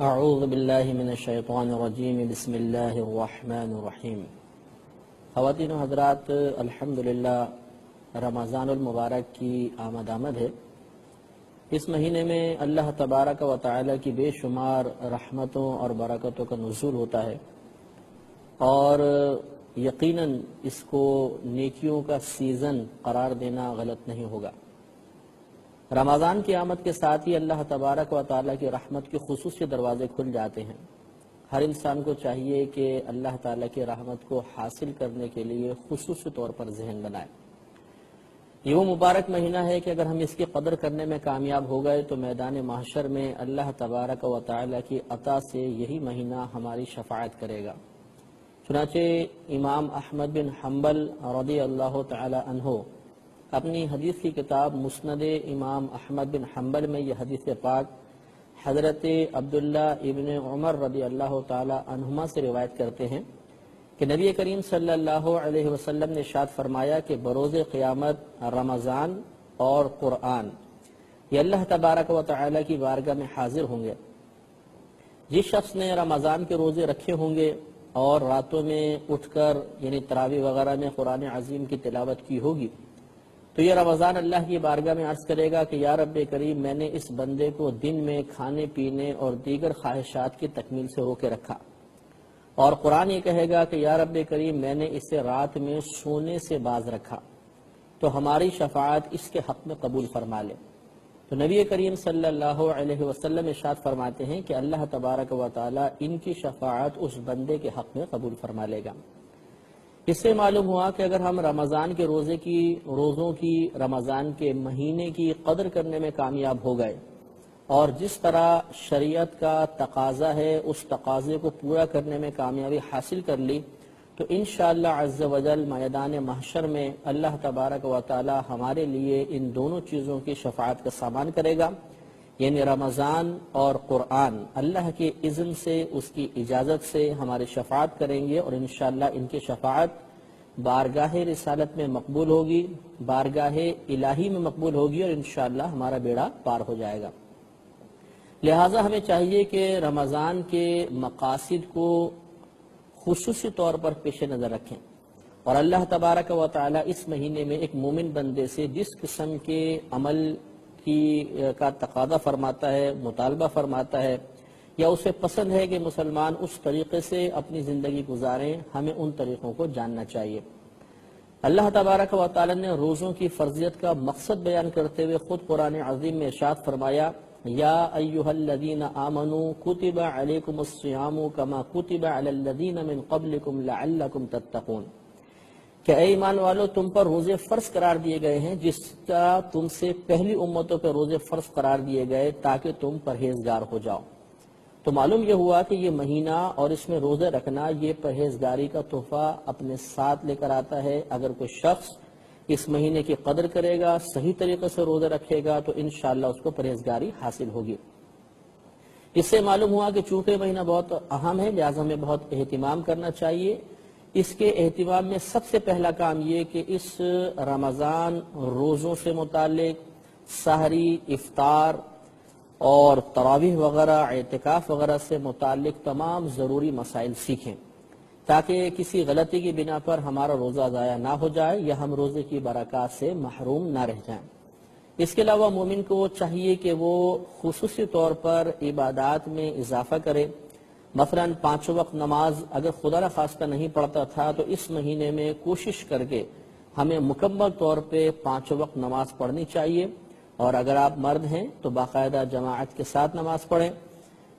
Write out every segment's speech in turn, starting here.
اعوذ باللہ من الشیطان الرجیم بسم اللہ الرحمن الرحیم۔ خواتین و حضرات، الحمدللہ رمضان المبارک کی آمد ہے۔ اس مہینے میں اللہ تبارک و تعالی کی بے شمار رحمتوں اور برکتوں کا نزول ہوتا ہے، اور یقیناً اس کو نیکیوں کا سیزن قرار دینا غلط نہیں ہوگا۔ رمضان کی آمد کے ساتھ ہی اللہ تبارک و تعالی کی رحمت کے خصوصی دروازے کھل جاتے ہیں۔ ہر انسان کو چاہیے کہ اللہ تعالی کی رحمت کو حاصل کرنے کے لیے خصوصی طور پر ذہن بنائے۔ یہ وہ مبارک مہینہ ہے کہ اگر ہم اس کی قدر کرنے میں کامیاب ہو گئے تو میدان محشر میں اللہ تبارک و تعالی کی عطا سے یہی مہینہ ہماری شفاعت کرے گا۔ چنانچہ امام احمد بن حنبل رضی اللہ تعالی عنہ اپنی حدیث کی کتاب مسند امام احمد بن حنبل میں یہ حدیث پاک حضرت عبداللہ ابن عمر رضی اللہ تعالی عنہما سے روایت کرتے ہیں کہ نبی کریم صلی اللہ علیہ وسلم نے ارشاد فرمایا کہ بروز قیامت رمضان اور قرآن یہ اللہ تبارک و تعالی کی بارگاہ میں حاضر ہوں گے۔ جس شخص نے رمضان کے روزے رکھے ہوں گے اور راتوں میں اٹھ کر یعنی تراویح وغیرہ میں قرآن عظیم کی تلاوت کی ہوگی تو یہ رمضان اللہ کی بارگاہ میں عرض کرے گا کہ یا رب کریم، میں نے اس بندے کو دن میں کھانے پینے اور دیگر خواہشات کی تکمیل سے روکے رکھا، اور قرآن یہ کہے گا کہ یا رب کریم، میں نے اسے رات میں سونے سے باز رکھا، تو ہماری شفاعت اس کے حق میں قبول فرما لے۔ تو نبی کریم صلی اللہ علیہ وسلم ارشاد فرماتے ہیں کہ اللہ تبارک و تعالی ان کی شفاعت اس بندے کے حق میں قبول فرما لے گا۔ اس سے معلوم ہوا کہ اگر ہم رمضان کے روزوں کی رمضان کے مہینے کی قدر کرنے میں کامیاب ہو گئے اور جس طرح شریعت کا تقاضا ہے اس تقاضے کو پورا کرنے میں کامیابی حاصل کر لی تو انشاءاللہ عز و جل میدان محشر میں اللہ تبارک و تعالی ہمارے لیے ان دونوں چیزوں کی شفاعت کا سامان کرے گا، یعنی رمضان اور قرآن اللہ کے اذن سے، اس کی اجازت سے ہماری شفاعت کریں گے، اور انشاءاللہ ان کی شفاعت بارگاہ رسالت میں مقبول ہوگی، بارگاہ الہی میں مقبول ہوگی، اور انشاءاللہ ہمارا بیڑا پار ہو جائے گا۔ لہٰذا ہمیں چاہیے کہ رمضان کے مقاصد کو خصوصی طور پر پیش نظر رکھیں، اور اللہ تبارک و تعالی اس مہینے میں ایک مومن بندے سے جس قسم کے عمل کا تقاضا فرماتا ہے، مطالبہ فرماتا ہے، یا اسے پسند ہے کہ مسلمان اس طریقے سے اپنی زندگی گزاریں، ہمیں ان طریقوں کو جاننا چاہیے۔ اللہ تبارک و تعالی نے روزوں کی فرضیت کا مقصد بیان کرتے ہوئے خود قرآن عظیم میں ارشاد فرمایا، یا ایہا الذین آمنوا کتب علیکم الصیام کما کتب علی الذین من قبلکم لعلکم تتقون، کہ اے ایمان والو، تم پر روزے فرض قرار دیے گئے ہیں جس کا تم سے پہلی امتوں پر روزے فرض قرار دیے گئے تاکہ تم پرہیزگار ہو جاؤ۔ تو معلوم یہ ہوا کہ یہ مہینہ اور اس میں روزے رکھنا یہ پرہیزگاری کا تحفہ اپنے ساتھ لے کر آتا ہے۔ اگر کوئی شخص اس مہینے کی قدر کرے گا، صحیح طریقے سے روزے رکھے گا تو انشاءاللہ اس کو پرہیزگاری حاصل ہوگی۔ اس سے معلوم ہوا کہ چونکہ مہینہ بہت اہم ہے لہٰذا ہمیں بہت اہتمام کرنا چاہیے۔ اس کے اہتمام میں سب سے پہلا کام یہ کہ اس رمضان روزوں سے متعلق سحری، افطار اور تراویح وغیرہ، اعتکاف وغیرہ سے متعلق تمام ضروری مسائل سیکھیں تاکہ کسی غلطی کی بنا پر ہمارا روزہ ضائع نہ ہو جائے یا ہم روزے کی برکات سے محروم نہ رہ جائیں۔ اس کے علاوہ مومن کو چاہیے کہ وہ خصوصی طور پر عبادات میں اضافہ کرے۔ مثلاً 5 وقت نماز اگر خدا نخواستہ نہیں پڑھتا تھا تو اس مہینے میں کوشش کر کے ہمیں مکمل طور پہ 5 وقت نماز پڑھنی چاہیے، اور اگر آپ مرد ہیں تو باقاعدہ جماعت کے ساتھ نماز پڑھیں۔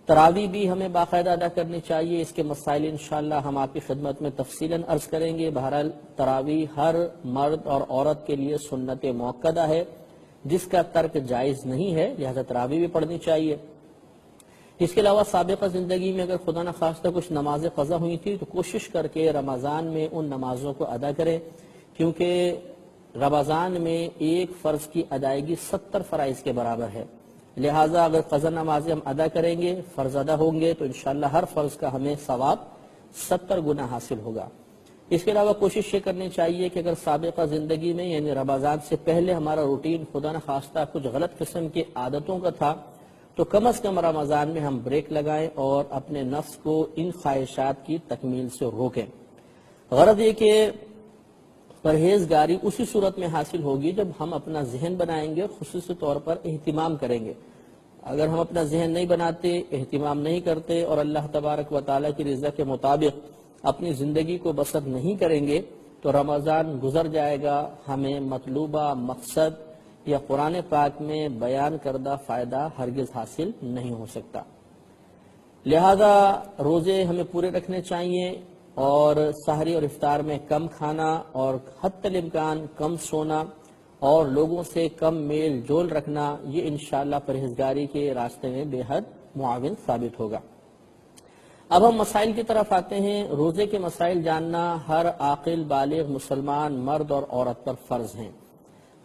تراویح بھی ہمیں باقاعدہ ادا کرنی چاہیے۔ اس کے مسائل انشاءاللہ ہم آپ کی خدمت میں تفصیلاً عرض کریں گے۔ بہرحال تراویح ہر مرد اور عورت کے لیے سنت موقدہ ہے جس کا ترک جائز نہیں ہے، لہذا تراویح بھی پڑھنی چاہیے۔ اس کے علاوہ سابقہ زندگی میں اگر خدا نخواستہ کچھ نمازیں قضا ہوئی تھی تو کوشش کر کے رمضان میں ان نمازوں کو ادا کریں، کیونکہ رمضان میں ایک فرض کی ادائیگی 70 فرائض کے برابر ہے۔ لہٰذا اگر قضا نمازیں ہم ادا کریں گے، فرض ادا ہوں گے، تو انشاءاللہ ہر فرض کا ہمیں ثواب 70 گنا حاصل ہوگا۔ اس کے علاوہ کوشش یہ کرنی چاہیے کہ اگر سابقہ زندگی میں یعنی رمضان سے پہلے ہمارا روٹین خدا نخواستہ کچھ غلط قسم کی عادتوں کا تھا، تو کم از کم رمضان میں ہم بریک لگائیں اور اپنے نفس کو ان خواہشات کی تکمیل سے روکیں۔ غرض یہ کہ پرہیزگاری اسی صورت میں حاصل ہوگی جب ہم اپنا ذہن بنائیں گے، خصوصی طور پر اہتمام کریں گے۔ اگر ہم اپنا ذہن نہیں بناتے، اہتمام نہیں کرتے اور اللہ تبارک و تعالیٰ کی رضا کے مطابق اپنی زندگی کو بسر نہیں کریں گے تو رمضان گزر جائے گا، ہمیں مطلوبہ مقصد یا قرآن پاک میں بیان کردہ فائدہ ہرگز حاصل نہیں ہو سکتا۔ لہذا روزے ہمیں پورے رکھنے چاہیے اور سحری اور افطار میں کم کھانا اور حتی الامکان کم سونا اور لوگوں سے کم میل جول رکھنا، یہ انشاءاللہ پرہیزگاری کے راستے میں بے حد معاون ثابت ہوگا۔ اب ہم مسائل کی طرف آتے ہیں۔ روزے کے مسائل جاننا ہر عاقل بالغ مسلمان مرد اور عورت پر فرض ہیں۔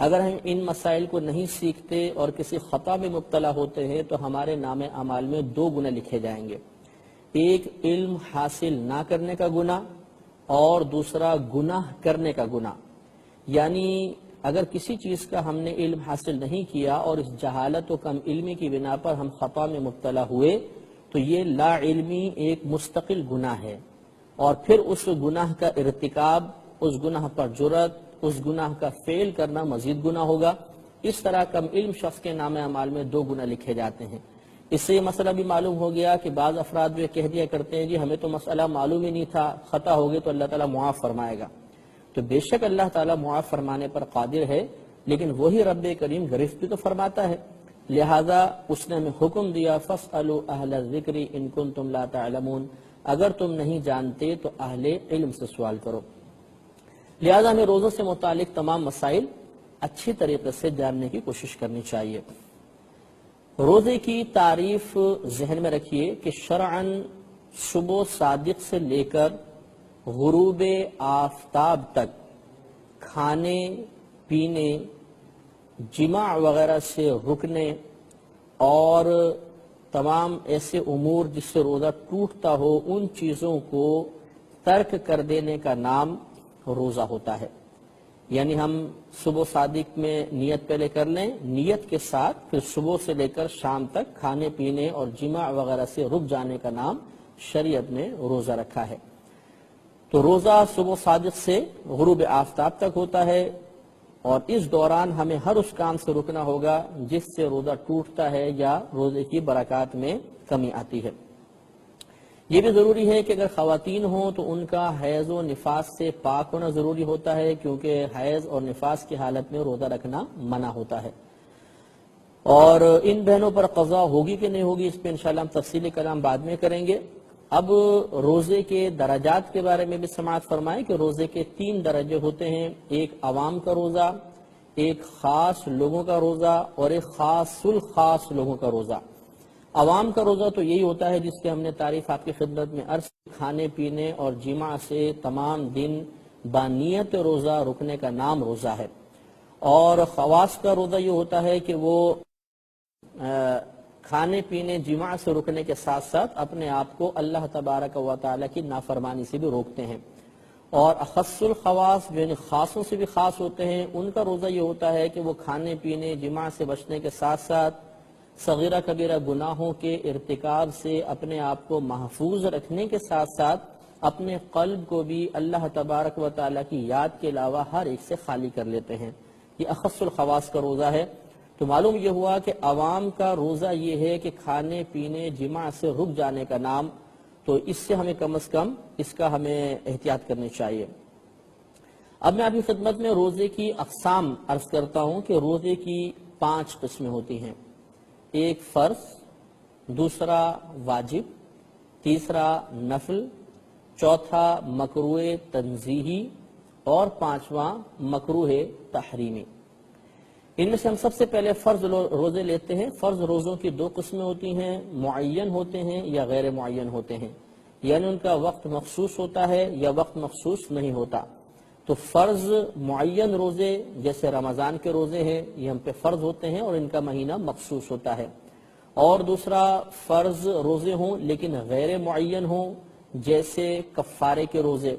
اگر ہم ان مسائل کو نہیں سیکھتے اور کسی خطا میں مبتلا ہوتے ہیں تو ہمارے نام اعمال میں 2 گناہ لکھے جائیں گے، ایک علم حاصل نہ کرنے کا گناہ اور دوسرا گناہ کرنے کا گناہ۔ یعنی اگر کسی چیز کا ہم نے علم حاصل نہیں کیا اور اس جہالت و کم علمی کی بنا پر ہم خطا میں مبتلا ہوئے تو یہ لا علمی ایک مستقل گناہ ہے، اور پھر اس گناہ کا ارتکاب، اس گناہ پر جرات، اس گناہ کا فعل کرنا مزید گناہ ہوگا۔ اس طرح کم علم شخص کے نام اعمال میں 2 گناہ لکھے جاتے ہیں۔ اس سے یہ مسئلہ بھی معلوم ہو گیا کہ بعض افراد جو کہہ دیا کرتے ہیں جی ہمیں تو مسئلہ معلوم ہی نہیں تھا، خطا ہو گئے تو اللہ تعالیٰ معاف فرمائے گا۔ تو بے شک اللہ تعالیٰ معاف فرمانے پر قادر ہے، لیکن وہی رب کریم گرفت بھی تو فرماتا ہے۔ لہذا اس نے ہمیں حکم دیا فَاسْأَلُوا أَهْلَ الذِّكْرِ إِن كُنتُمْ لَا تَعْلَمُونَ، اگر تم نہیں جانتے تو اہل علم سے سوال کرو۔ لہذا ہمیں روزوں سے متعلق تمام مسائل اچھی طریقے سے جاننے کی کوشش کرنی چاہیے۔ روزے کی تعریف ذہن میں رکھیے کہ شرعاً صبح صادق سے لے کر غروب آفتاب تک کھانے پینے، جماع وغیرہ سے رکنے اور تمام ایسے امور جس سے روزہ ٹوٹتا ہو ان چیزوں کو ترک کر دینے کا نام روزہ ہوتا ہے۔ یعنی ہم صبح صادق میں نیت پہلے کر لیں، نیت کے ساتھ پھر صبح سے لے کر شام تک کھانے پینے اور جماع وغیرہ سے رک جانے کا نام شریعت نے روزہ رکھا ہے۔ تو روزہ صبح صادق سے غروب آفتاب تک ہوتا ہے، اور اس دوران ہمیں ہر اس کام سے رکنا ہوگا جس سے روزہ ٹوٹتا ہے یا روزے کی برکات میں کمی آتی ہے۔ یہ بھی ضروری ہے کہ اگر خواتین ہوں تو ان کا حیض و نفاس سے پاک ہونا ضروری ہوتا ہے، کیونکہ حیض اور نفاس کی حالت میں روزہ رکھنا منع ہوتا ہے۔ اور ان بہنوں پر قضا ہوگی کہ نہیں ہوگی اس پہ انشاءاللہ ہم تفصیلی کلام بعد میں کریں گے۔ اب روزے کے درجات کے بارے میں بھی سماعت فرمائیں کہ روزے کے 3 درجے ہوتے ہیں، ایک عوام کا روزہ، ایک خاص لوگوں کا روزہ اور ایک خاص الخاص لوگوں کا روزہ۔ عوام کا روزہ تو یہی ہوتا ہے جس کی ہم نے تعریف آپ کی خدمت میں عرض کی، کھانے پینے اور جماع سے تمام دن بانیت روزہ رکنے کا نام روزہ ہے۔ اور خواص کا روزہ یہ ہوتا ہے کہ وہ کھانے پینے جماع سے رکنے کے ساتھ ساتھ اپنے آپ کو اللہ تبارک و تعالیٰ کی نافرمانی سے بھی روکتے ہیں۔ اور اخص الخواص جو یعنی خاصوں سے بھی خاص ہوتے ہیں، ان کا روزہ یہ ہوتا ہے کہ وہ کھانے پینے جماع سے بچنے کے ساتھ ساتھ صغیرہ کبیرہ گناہوں کے ارتکاب سے اپنے آپ کو محفوظ رکھنے کے ساتھ ساتھ اپنے قلب کو بھی اللہ تبارک و تعالیٰ کی یاد کے علاوہ ہر ایک سے خالی کر لیتے ہیں۔ یہ اخص الخواص کا روزہ ہے۔ تو معلوم یہ ہوا کہ عوام کا روزہ یہ ہے کہ کھانے پینے جماع سے رک جانے کا نام، تو اس سے ہمیں کم از کم اس کا ہمیں احتیاط کرنی چاہیے۔ اب میں آپ کی خدمت میں روزے کی اقسام عرض کرتا ہوں کہ روزے کی 5 قسمیں ہوتی ہیں، ایک فرض، دوسرا واجب، تیسرا نفل، چوتھا مکروہ تنزیہی اور 5واں مکروہ تحریمی۔ ان میں سے ہم سب سے پہلے فرض روزے لیتے ہیں۔ فرض روزوں کی 2 قسمیں ہوتی ہیں، معین ہوتے ہیں یا غیر معین ہوتے ہیں، یعنی ان کا وقت مخصوص ہوتا ہے یا وقت مخصوص نہیں ہوتا۔ تو فرض معین روزے جیسے رمضان کے روزے ہیں، یہ ہم پہ فرض ہوتے ہیں اور ان کا مہینہ مخصوص ہوتا ہے۔ اور دوسرا فرض روزے ہوں لیکن غیر معین ہوں، جیسے کفارے کے روزے،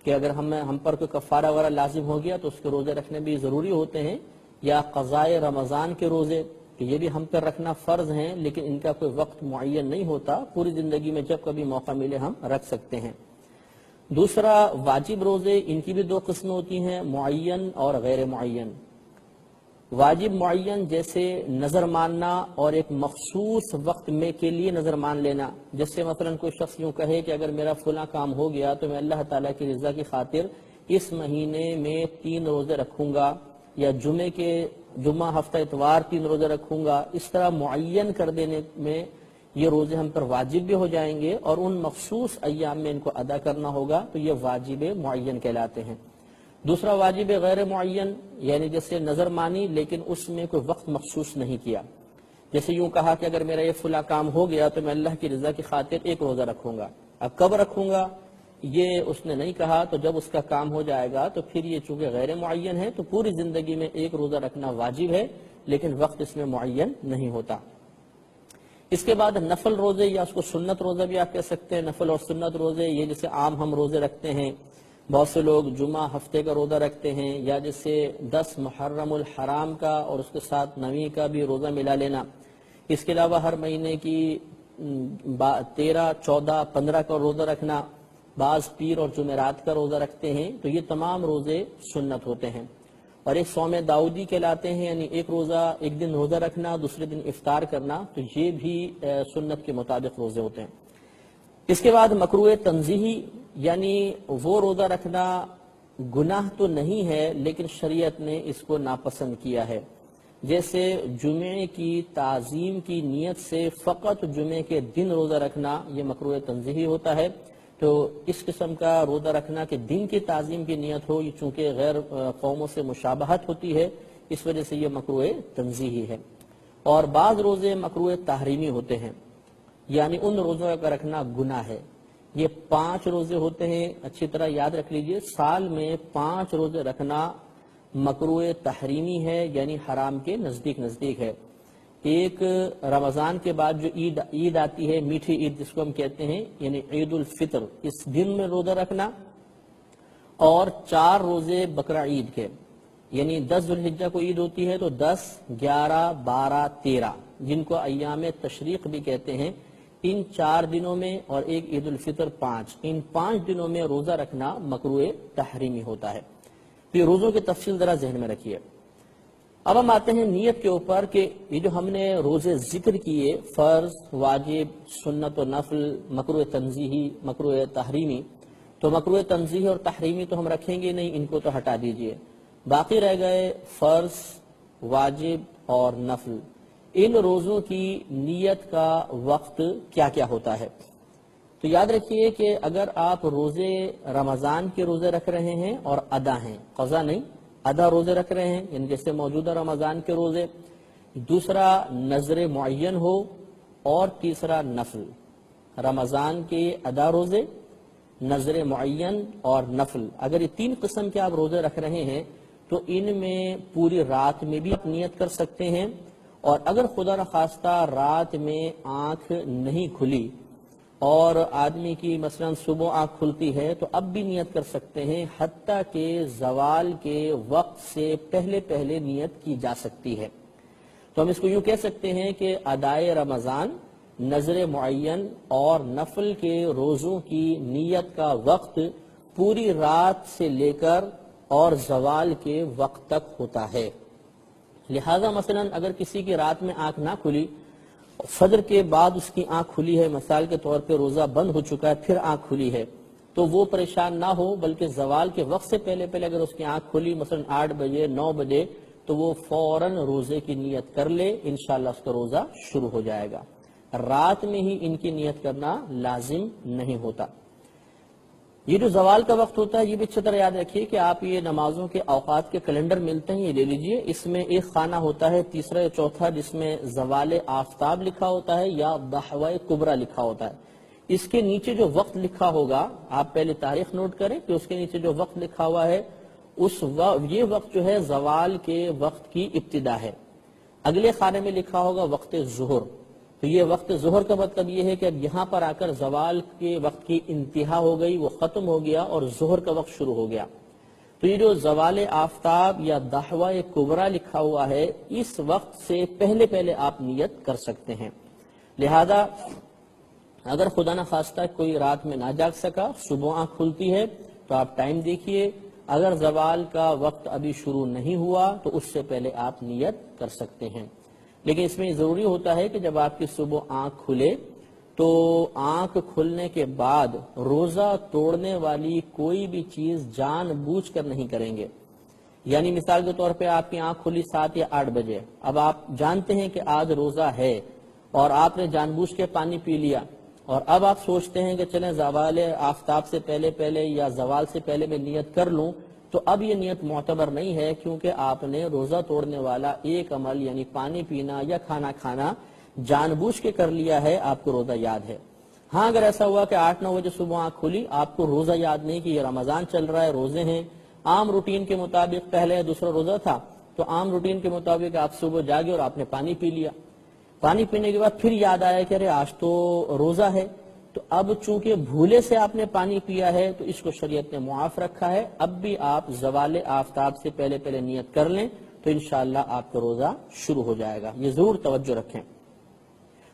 کہ اگر ہم پر کوئی کفارہ وغیرہ لازم ہو گیا تو اس کے روزے رکھنے بھی ضروری ہوتے ہیں، یا قضائے رمضان کے روزے کہ یہ بھی ہم پر رکھنا فرض ہیں لیکن ان کا کوئی وقت معین نہیں ہوتا، پوری زندگی میں جب کبھی موقع ملے ہم رکھ سکتے ہیں۔ دوسرا واجب روزے، ان کی بھی دو قسمیں ہوتی ہیں، معین اور غیر معین۔ واجب معین جیسے نظر ماننا اور ایک مخصوص وقت میں کے لیے نظر مان لینا، جیسے مثلا کوئی شخص یوں کہے کہ اگر میرا فلاں کام ہو گیا تو میں اللہ تعالیٰ کی رضا کی خاطر اس مہینے میں 3 روزے رکھوں گا، یا جمعہ ہفتہ اتوار 3 روزے رکھوں گا۔ اس طرح معین کر دینے میں یہ روزے ہم پر واجب بھی ہو جائیں گے اور ان مخصوص ایام میں ان کو ادا کرنا ہوگا، تو یہ واجب معین کہلاتے ہیں۔ دوسرا واجب غیر معین، یعنی جیسے نظر مانی لیکن اس میں کوئی وقت مخصوص نہیں کیا، جیسے یوں کہا کہ اگر میرا یہ فلاں کام ہو گیا تو میں اللہ کی رضا کی خاطر 1 روزہ رکھوں گا، اب کب رکھوں گا یہ اس نے نہیں کہا، تو جب اس کا کام ہو جائے گا تو پھر یہ چونکہ غیر معین ہے تو پوری زندگی میں 1 روزہ رکھنا واجب ہے لیکن وقت اس میں معین نہیں ہوتا۔ اس کے بعد نفل روزے، یا اس کو سنت روزہ بھی آپ کہہ سکتے ہیں، نفل اور سنت روزے، یہ جیسے عام ہم روزے رکھتے ہیں، بہت سے لوگ جمعہ ہفتے کا روزہ رکھتے ہیں، یا جیسے 10 محرم الحرام کا اور اس کے ساتھ 9 کا بھی روزہ ملا لینا۔ اس کے علاوہ ہر مہینے کی 13، 14، 15 کا روزہ رکھنا، بعض پیر اور جمعرات کا روزہ رکھتے ہیں، تو یہ تمام روزے سنت ہوتے ہیں۔ اور ایک صوم داؤدی کہلاتے ہیں، یعنی ایک دن روزہ رکھنا، دوسرے دن افطار کرنا، تو یہ بھی سنت کے مطابق روزے ہوتے ہیں۔ اس کے بعد مکروہ تنزیہی، یعنی وہ روزہ رکھنا گناہ تو نہیں ہے لیکن شریعت نے اس کو ناپسند کیا ہے، جیسے جمعے کی تعظیم کی نیت سے فقط جمعے کے دن روزہ رکھنا، یہ مکروہ تنزیہی ہوتا ہے۔ تو اس قسم کا روزہ رکھنا کہ دن کی تعظیم کی نیت ہو، یہ چونکہ غیر قوموں سے مشابہت ہوتی ہے، اس وجہ سے یہ مکروہ تنزیہی ہے۔ اور بعض روزے مکروہ تحریمی ہوتے ہیں، یعنی ان روزوں کا رکھنا گناہ ہے۔ یہ 5 روزے ہوتے ہیں، اچھی طرح یاد رکھ لیجئے، سال میں 5 روزے رکھنا مکروہ تحریمی ہے، یعنی حرام کے نزدیک ہے۔ ایک رمضان کے بعد جو عید آتی ہے، میٹھی عید جس کو ہم کہتے ہیں، یعنی عید الفطر، اس دن میں روزہ رکھنا، اور 4 روزے بقرہ عید کے، یعنی 10 ذوالحجہ کو عید ہوتی ہے تو 10، 11، 12، 13، جن کو ایام تشریق بھی کہتے ہیں، ان 4 دنوں میں، اور ایک عید الفطر 5، ان 5 دنوں میں روزہ رکھنا مکروہ تحریمی ہوتا ہے۔ تو یہ روزوں کی تفصیل ذرا ذہن میں رکھیے۔ اب ہم آتے ہیں نیت کے اوپر کہ یہ جو ہم نے روزے ذکر کیے، فرض، واجب، سنت و نفل، مکروہ تنزیہی، مکروہ تحریمی، تو مکروہ تنزیہی اور تحریمی تو ہم رکھیں گے نہیں، ان کو تو ہٹا دیجئے، باقی رہ گئے فرض، واجب اور نفل۔ ان روزوں کی نیت کا وقت کیا کیا ہوتا ہے؟ تو یاد رکھیے کہ اگر آپ روزے رمضان کے روزے رکھ رہے ہیں اور ادا ہیں، قضا نہیں، ادا روزے رکھ رہے ہیں، یعنی جیسے موجودہ رمضان کے روزے، دوسرا نظر معین ہو، اور تیسرا نفل، رمضان کے ادا روزے، نظر معین اور نفل، اگر یہ 3 قسم کے آپ روزے رکھ رہے ہیں تو ان میں پوری رات میں بھی آپ نیت کر سکتے ہیں، اور اگر خدا نخواستہ رات میں آنکھ نہیں کھلی اور آدمی کی مثلا صبح آنکھ کھلتی ہے تو اب بھی نیت کر سکتے ہیں، حتیٰ کہ زوال کے وقت سے پہلے نیت کی جا سکتی ہے۔ تو ہم اس کو یوں کہہ سکتے ہیں کہ ادائے رمضان، نظر معین اور نفل کے روزوں کی نیت کا وقت پوری رات سے لے کر اور زوال کے وقت تک ہوتا ہے۔ لہذا مثلا اگر کسی کی رات میں آنکھ نہ کھلی، فجر کے بعد اس کی آنکھ کھلی ہے، مثال کے طور پہ روزہ بند ہو چکا ہے، پھر آنکھ کھلی ہے، تو وہ پریشان نہ ہو، بلکہ زوال کے وقت سے پہلے اگر اس کی آنکھ کھلی مثلا 8 بجے، 9 بجے، تو وہ فوراً روزے کی نیت کر لے، انشاءاللہ اس کا روزہ شروع ہو جائے گا۔ رات میں ہی ان کی نیت کرنا لازم نہیں ہوتا۔ یہ جو زوال کا وقت ہوتا ہے یہ بھی اچھی طرح یاد رکھیے کہ آپ یہ نمازوں کے اوقات کے کیلنڈر ملتے ہیں، یہ لے لیجئے، اس میں ایک خانہ ہوتا ہے، تیسرا یا چوتھا، جس میں زوال آفتاب لکھا ہوتا ہے یا ضحوہ کبریٰ لکھا ہوتا ہے۔ اس کے نیچے جو وقت لکھا ہوگا، آپ پہلے تاریخ نوٹ کریں کہ اس کے نیچے جو وقت لکھا ہوا ہے یہ وقت جو ہے زوال کے وقت کی ابتدا ہے۔ اگلے خانے میں لکھا ہوگا وقت ظہر، تو یہ وقت ظہر کا مطلب یہ ہے کہ اب یہاں پر آ کر زوال کے وقت کی انتہا ہو گئی، وہ ختم ہو گیا اور ظہر کا وقت شروع ہو گیا۔ تو یہ جو زوال آفتاب یا دحوہ کبریٰ لکھا ہوا ہے، اس وقت سے پہلے پہلے آپ نیت کر سکتے ہیں۔ لہذا اگر خدا نخواستہ کوئی رات میں نہ جاگ سکا، صبح آنکھ کھلتی ہے تو آپ ٹائم دیکھیے، اگر زوال کا وقت ابھی شروع نہیں ہوا تو اس سے پہلے آپ نیت کر سکتے ہیں۔ لیکن اس میں ضروری ہوتا ہے کہ جب آپ کی صبح آنکھ کھلے تو آنکھ کھلنے کے بعد روزہ توڑنے والی کوئی بھی چیز جان بوجھ کر نہیں کریں گے۔ یعنی مثال کے طور پہ آپ کی آنکھ کھلی 7 یا 8 بجے، اب آپ جانتے ہیں کہ آج روزہ ہے اور آپ نے جان بوجھ کے پانی پی لیا، اور اب آپ سوچتے ہیں کہ چلیں زوال آفتاب سے پہلے پہلے یا زوال سے پہلے میں نیت کر لوں، تو اب یہ نیت معتبر نہیں ہے، کیونکہ آپ نے روزہ توڑنے والا ایک عمل یعنی پانی پینا یا کھانا کھانا جان بوجھ کے کر لیا ہے، آپ کو روزہ یاد ہے۔ ہاں اگر ایسا ہوا کہ 8-9 بجے صبح آنکھ کھلی، آپ کو روزہ یاد نہیں کہ یہ رمضان چل رہا ہے، روزے ہیں، عام روٹین کے مطابق پہلے دوسرا روزہ تھا، تو عام روٹین کے مطابق آپ صبح جاگے اور آپ نے پانی پی لیا، پانی پینے کے بعد پھر یاد آیا کہ ارے آج تو روزہ ہے، تو اب چونکہ بھولے سے آپ نے پانی پیا ہے تو اس کو شریعت نے معاف رکھا ہے، اب بھی آپ زوال آفتاب سے پہلے پہلے نیت کر لیں تو انشاءاللہ آپ کا روزہ شروع ہو جائے گا۔ یہ ضرور توجہ رکھیں۔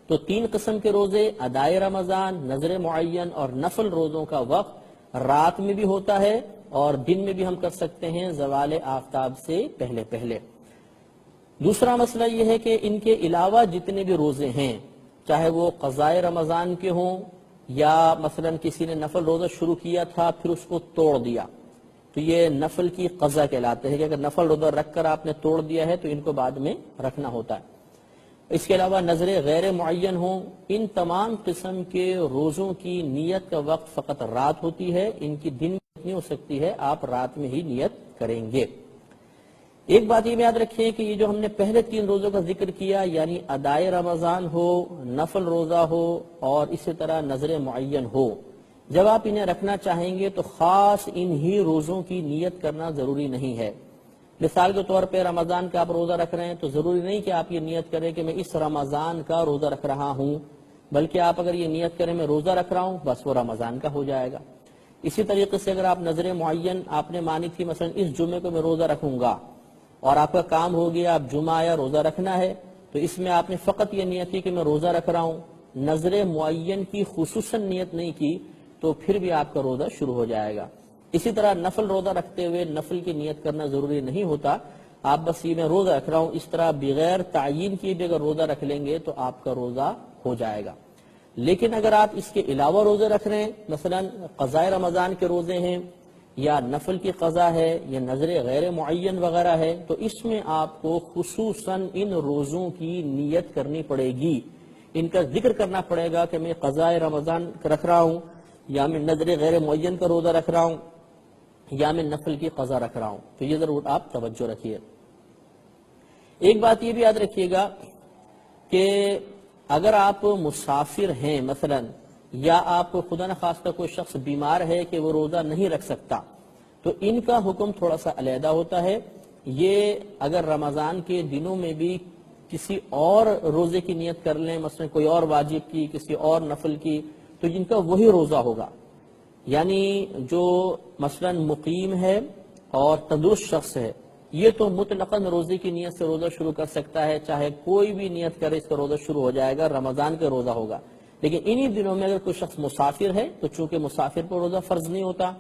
تو 3 قسم کے روزے، ادائے رمضان، نذر معین اور نفل روزوں کا وقت رات میں بھی ہوتا ہے اور دن میں بھی ہم کر سکتے ہیں زوال آفتاب سے پہلے پہلے۔ دوسرا مسئلہ یہ ہے کہ ان کے علاوہ جتنے بھی روزے ہیں، چاہے وہ قضائے رمضان کے ہوں یا مثلا کسی نے نفل روزہ شروع کیا تھا پھر اس کو توڑ دیا، تو یہ نفل کی قضا کہلاتے ہیں کہ اگر نفل روزہ رکھ کر آپ نے توڑ دیا ہے تو ان کو بعد میں رکھنا ہوتا ہے۔ اس کے علاوہ نظر غیر معین ہوں، ان تمام قسم کے روزوں کی نیت کا وقت فقط رات ہوتی ہے، ان کی دن میں نہیں ہو سکتی ہے، آپ رات میں ہی نیت کریں گے۔ ایک بات یہ یاد رکھیں کہ یہ جو ہم نے پہلے 3 روزوں کا ذکر کیا، یعنی ادائے رمضان ہو، نفل روزہ ہو اور اسی طرح نذر معین ہو، جب آپ انہیں رکھنا چاہیں گے تو خاص انہی روزوں کی نیت کرنا ضروری نہیں ہے۔ مثال کے طور پہ رمضان کا آپ روزہ رکھ رہے ہیں تو ضروری نہیں کہ آپ یہ نیت کریں کہ میں اس رمضان کا روزہ رکھ رہا ہوں، بلکہ آپ اگر یہ نیت کریں میں روزہ رکھ رہا ہوں، بس وہ رمضان کا ہو جائے گا۔ اسی طریقے سے اگر آپ نذر معین آپ نے مانی تھی، مثلا اس جمعے کو میں روزہ رکھوں گا، اور آپ کا کام ہو گیا، آپ جمعہ آیا روزہ رکھنا ہے، تو اس میں آپ نے فقط یہ نیت کی کہ میں روزہ رکھ رہا ہوں، نذر معین کی خصوصاً نیت نہیں کی، تو پھر بھی آپ کا روزہ شروع ہو جائے گا۔ اسی طرح نفل روزہ رکھتے ہوئے نفل کی نیت کرنا ضروری نہیں ہوتا، آپ بس یہ میں روزہ رکھ رہا ہوں اس طرح بغیر تعیین کیے بھی اگر روزہ رکھ لیں گے تو آپ کا روزہ ہو جائے گا۔ لیکن اگر آپ اس کے علاوہ روزے رکھ رہے ہیں، مثلا قضائے رمضان کے روزے ہیں یا نفل کی قضا ہے یا نذر غیر معین وغیرہ ہے، تو اس میں آپ کو خصوصاً ان روزوں کی نیت کرنی پڑے گی، ان کا ذکر کرنا پڑے گا کہ میں قضائے رمضان رکھ رہا ہوں، یا میں نذر غیر معین کا روزہ رکھ رہا ہوں، یا میں نفل کی قضا رکھ رہا ہوں۔ تو یہ ضرور آپ توجہ رکھیے۔ ایک بات یہ بھی یاد رکھیے گا کہ اگر آپ مسافر ہیں مثلا، یا آپ خدا نخواستہ کوئی شخص بیمار ہے کہ وہ روزہ نہیں رکھ سکتا، تو ان کا حکم تھوڑا سا علیحدہ ہوتا ہے۔ یہ اگر رمضان کے دنوں میں بھی کسی اور روزے کی نیت کر لیں، مثلا کوئی اور واجب کی، کسی اور نفل کی، تو جن کا وہی روزہ ہوگا۔ یعنی جو مثلا مقیم ہے اور تندرست شخص ہے، یہ تو مطلقاً روزے کی نیت سے روزہ شروع کر سکتا ہے، چاہے کوئی بھی نیت کرے اس کا روزہ شروع ہو جائے گا، رمضان کا روزہ ہوگا۔ لیکن انہی دنوں میں اگر کوئی شخص مسافر ہے تو چونکہ مسافر پر روزہ فرض نہیں ہوتا،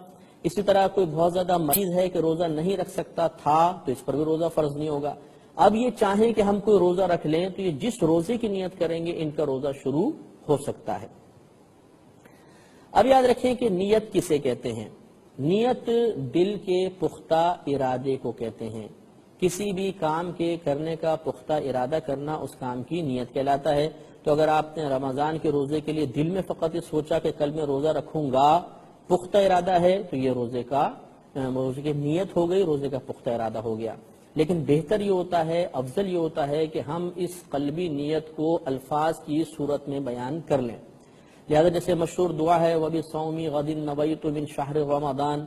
اسی طرح کوئی بہت زیادہ مریض ہے کہ روزہ نہیں رکھ سکتا تھا تو اس پر بھی روزہ فرض نہیں ہوگا۔ اب یہ چاہیں کہ ہم کوئی روزہ رکھ لیں تو یہ جس روزے کی نیت کریں گے ان کا روزہ شروع ہو سکتا ہے۔ اب یاد رکھیں کہ نیت کسے کہتے ہیں؟ نیت دل کے پختہ ارادے کو کہتے ہیں۔ کسی بھی کام کے کرنے کا پختہ ارادہ کرنا اس کام کی نیت کہلاتا ہے۔ تو اگر آپ نے رمضان کے روزے کے لیے دل میں فقط یہ سوچا کہ کل میں روزہ رکھوں گا، پختہ ارادہ ہے، تو یہ روزے کی نیت ہو گئی، روزے کا پختہ ارادہ ہو گیا۔ لیکن بہتر یہ ہوتا ہے، افضل یہ ہوتا ہے کہ ہم اس قلبی نیت کو الفاظ کی صورت میں بیان کر لیں۔ لہذا جیسے مشہور دعا ہے وَبِصَوْمِ غَدٍ نَوَيْتُ مِنْ شَهْرِ رَمَضَان،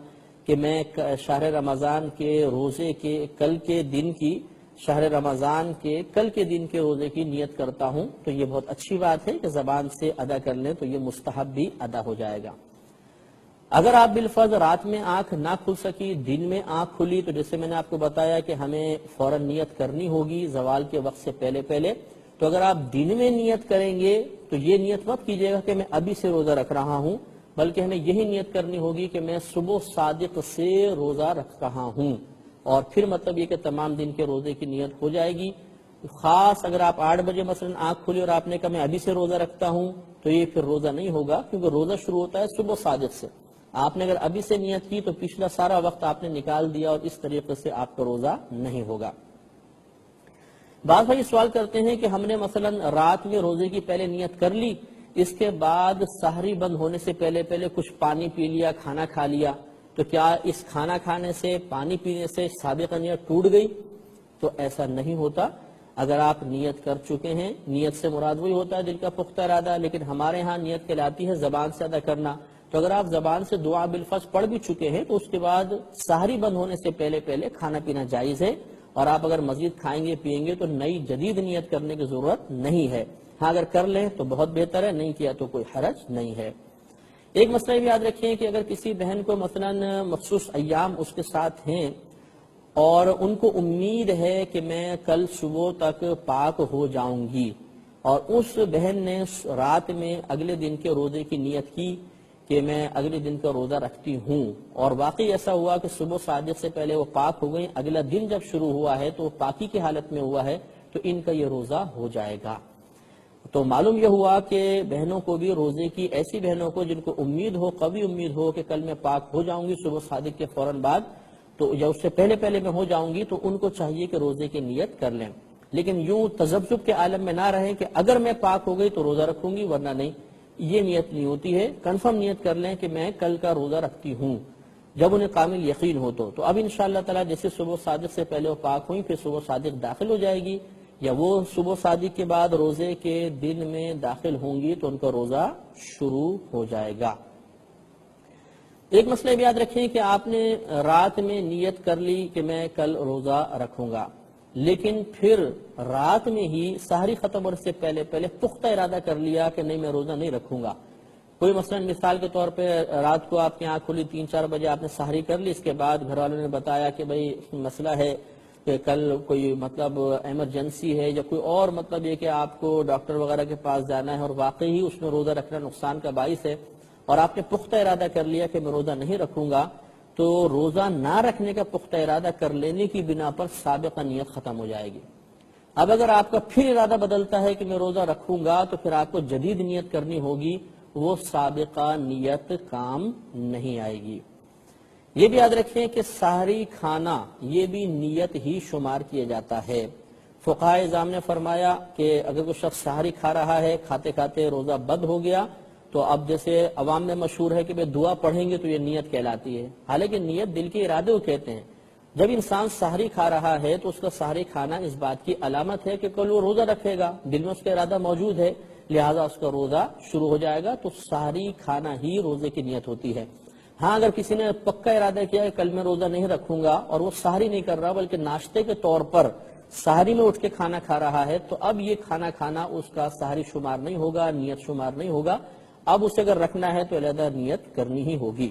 کہ میں شہر رمضان کے روزے کے کل کے دن کی شہر رمضان کے کل کے دن کے روزے کی نیت کرتا ہوں تو یہ بہت اچھی بات ہے کہ زبان سے ادا کر لیں تو یہ مستحب بھی ادا ہو جائے گا۔ اگر آپ بالفرض رات میں آنکھ نہ کھل سکی، دن میں آنکھ کھلی، تو جیسے میں نے آپ کو بتایا کہ ہمیں فوراً نیت کرنی ہوگی زوال کے وقت سے پہلے، تو اگر آپ دن میں نیت کریں گے تو یہ نیت مت کیجیے گا کہ میں ابھی سے روزہ رکھ رہا ہوں، بلکہ ہمیں یہی نیت کرنی ہوگی کہ میں صبح صادق سے روزہ رکھ رہا ہوں، اور پھر مطلب یہ کہ تمام دن کے روزے کی نیت ہو جائے گی۔ خاص اگر آپ 8 بجے مثلا آنکھ کھلی اور آپ نے کہا میں ابھی سے روزہ رکھتا ہوں، تو یہ پھر روزہ نہیں ہوگا، کیونکہ روزہ شروع ہوتا ہے صبح صادق سے۔ آپ نے اگر ابھی سے نیت کی تو پچھلا سارا وقت آپ نے نکال دیا، اور اس طریقے سے آپ کا روزہ نہیں ہوگا۔ بعض بھائی سوال کرتے ہیں کہ ہم نے مثلا رات میں روزے کی پہلے نیت کر لی، اس کے بعد سحری بند ہونے سے پہلے کچھ پانی پی لیا، کھانا کھا لیا، تو کیا اس کھانا کھانے سے، پانی پینے سے سابقہ نیت ٹوٹ گئی؟ تو ایسا نہیں ہوتا۔ اگر آپ نیت کر چکے ہیں، نیت سے مراد وہی ہوتا ہے دل کا پختہ ارادہ، لیکن ہمارے ہاں نیت کہلاتی ہے زبان سے ادا کرنا۔ تو اگر آپ زبان سے دعا بالفرض پڑھ بھی چکے ہیں تو اس کے بعد سحری بند ہونے سے پہلے کھانا پینا جائز ہے، اور آپ اگر مزید کھائیں گے پیئیں گے تو نئی جدید نیت کرنے کی ضرورت نہیں ہے۔ ہاں اگر کر لیں تو بہت بہتر ہے، نہیں کیا تو کوئی حرج نہیں ہے۔ ایک مسئلہ بھی یاد رکھیں کہ اگر کسی بہن کو مثلا مخصوص ایام اس کے ساتھ ہیں اور ان کو امید ہے کہ میں کل صبح تک پاک ہو جاؤں گی، اور اس بہن نے رات میں اگلے دن کے روزے کی نیت کی کہ میں اگلے دن کا روزہ رکھتی ہوں، اور واقعی ایسا ہوا کہ صبح صادق سے پہلے وہ پاک ہو گئی، اگلا دن جب شروع ہوا ہے تو وہ پاکی کی حالت میں ہوا ہے، تو ان کا یہ روزہ ہو جائے گا۔ تو معلوم یہ ہوا کہ بہنوں کو بھی روزے کی، ایسی بہنوں کو جن کو امید ہو، قوی امید ہو کہ کل میں پاک ہو جاؤں گی صبح صادق کے فوراً بعد، تو یا اس سے پہلے میں ہو جاؤں گی، تو ان کو چاہیے کہ روزے کی نیت کر لیں، لیکن یوں تذبذب کے عالم میں نہ رہیں کہ اگر میں پاک ہو گئی تو روزہ رکھوں گی ورنہ نہیں۔ یہ نیت نہیں ہوتی ہے، کنفرم نیت کر لیں کہ میں کل کا روزہ رکھتی ہوں، جب انہیں کامل یقین ہو تو اب انشاءاللہ تعالی جیسے صبح صادق سے پہلے وہ پاک ہوئی، پھر صبح صادق داخل ہو جائے گی، یا وہ صبح صادق کے بعد روزے کے دن میں داخل ہوں گی تو ان کا روزہ شروع ہو جائے گا۔ ایک مسئلہ بھی یاد رکھیں کہ آپ نے رات میں نیت کر لی کہ میں کل روزہ رکھوں گا، لیکن پھر رات میں ہی سحری ختم ہونے سے پہلے پختہ ارادہ کر لیا کہ نہیں میں روزہ نہیں رکھوں گا۔ کوئی مثلا مثال کے طور پہ رات کو آپ کی آنکھ کھلی 3-4 بجے آپ نے سحری کر لی، اس کے بعد گھر والوں نے بتایا کہ بھئی مسئلہ ہے کہ کل کوئی مطلب ایمرجنسی ہے، یا کوئی اور مطلب یہ کہ آپ کو ڈاکٹر وغیرہ کے پاس جانا ہے، اور واقعی ہی اس میں روزہ رکھنا نقصان کا باعث ہے، اور آپ نے پختہ ارادہ کر لیا کہ میں روزہ نہیں رکھوں گا، تو روزہ نہ رکھنے کا پختہ ارادہ کر لینے کی بنا پر سابقہ نیت ختم ہو جائے گی۔ اب اگر آپ کا پھر ارادہ بدلتا ہے کہ میں روزہ رکھوں گا تو پھر آپ کو جدید نیت کرنی ہوگی، وہ سابقہ نیت کام نہیں آئے گی۔ یہ بھی یاد رکھیں کہ سحری کھانا یہ بھی نیت ہی شمار کیا جاتا ہے۔ فقہاء اعظام نے فرمایا کہ اگر کوئی شخص سحری کھا رہا ہے، کھاتے کھاتے روزہ بند ہو گیا، تو اب جیسے عوام میں مشہور ہے کہ دعا پڑھیں گے تو یہ نیت کہلاتی ہے، حالانکہ نیت دل کے ارادے کو کہتے ہیں۔ جب انسان سحری کھا رہا ہے تو اس کا سحری کھانا اس بات کی علامت ہے کہ کل وہ روزہ رکھے گا، دل میں اس کا ارادہ موجود ہے، لہذا اس کا روزہ شروع ہو جائے گا، تو سحری کھانا ہی روزے کی نیت ہوتی ہے۔ ہاں اگر کسی نے پکا ارادہ کیا کہ کل میں روزہ نہیں رکھوں گا، اور وہ سحری نہیں کر رہا بلکہ ناشتے کے طور پر سحری میں اٹھ کے کھانا کھا رہا ہے، تو اب یہ کھانا کھانا اس کا سحری شمار نہیں ہوگا، نیت شمار نہیں ہوگا، اب اسے اگر رکھنا ہے تو علیحدہ نیت کرنی ہی ہوگی۔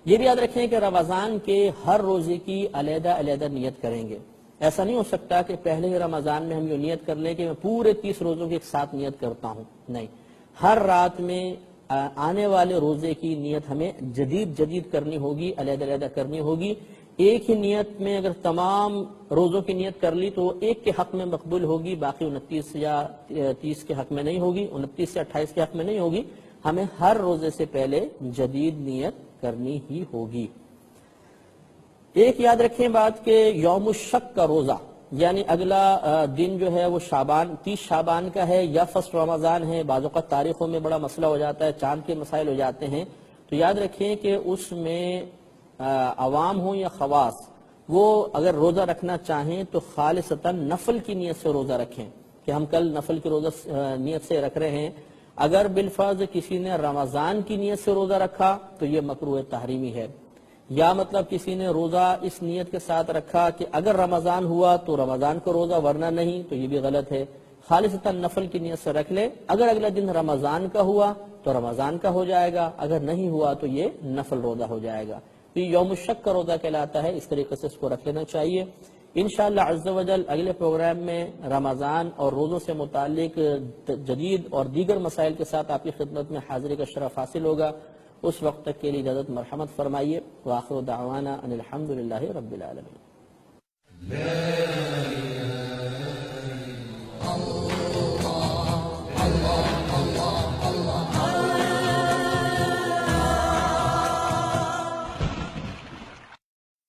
یہ بھی یاد رکھیں کہ رمضان کے ہر روزے کی علیحدہ نیت کریں گے۔ ایسا نہیں ہو سکتا کہ پہلے ہی رمضان میں ہم یہ نیت کر لیں کہ میں پورے 30 روزوں کے ایک ساتھ نیت کرتا ہوں، نہیں، ہر رات میں آنے والے روزے کی نیت ہمیں جدید کرنی ہوگی، علیحدہ کرنی ہوگی۔ ایک ہی نیت میں اگر تمام روزوں کی نیت کر لی تو ایک کے حق میں مقبول ہوگی، باقی 29 یا 30 کے حق میں نہیں ہوگی، 29 سے 28 کے حق میں نہیں ہوگی۔ ہمیں ہر روزے سے پہلے جدید نیت کرنی ہی ہوگی۔ ایک یاد رکھیں بات کہ یوم الشک کا روزہ، یعنی اگلا دن جو ہے وہ 30 شعبان کا ہے یا فرسٹ رمضان ہے، بعض اوقات تاریخوں میں بڑا مسئلہ ہو جاتا ہے، چاند کے مسائل ہو جاتے ہیں، تو یاد رکھیں کہ اس میں عوام ہوں یا خواص، وہ اگر روزہ رکھنا چاہیں تو خالصتاً نفل کی نیت سے روزہ رکھیں کہ ہم کل نفل کی روزہ نیت سے رکھ رہے ہیں۔ اگر بالفرض کسی نے رمضان کی نیت سے روزہ رکھا تو یہ مکروہ تحریمی ہے، یا مطلب کسی نے روزہ اس نیت کے ساتھ رکھا کہ اگر رمضان ہوا تو رمضان کو روزہ ورنہ نہیں، تو یہ بھی غلط ہے۔ خالصتاً نفل کی نیت سے رکھ لے، اگر اگلا دن رمضان کا ہوا تو رمضان کا ہو جائے گا، اگر نہیں ہوا تو یہ نفل روزہ ہو جائے گا۔ تو یہ یوم الشک کا روزہ کہلاتا ہے، اس طریقے سے اس کو رکھ لینا چاہیے۔ انشاءاللہ عز و جل اگلے پروگرام میں رمضان اور روزوں سے متعلق جدید اور دیگر مسائل کے ساتھ آپ کی خدمت میں حاضری کا شرف حاصل ہوگا۔ اس وقت تک کے لیے اجازت مرحمت فرمائیے۔ وآخر دعوانا ان الحمدللہ رب العالمین۔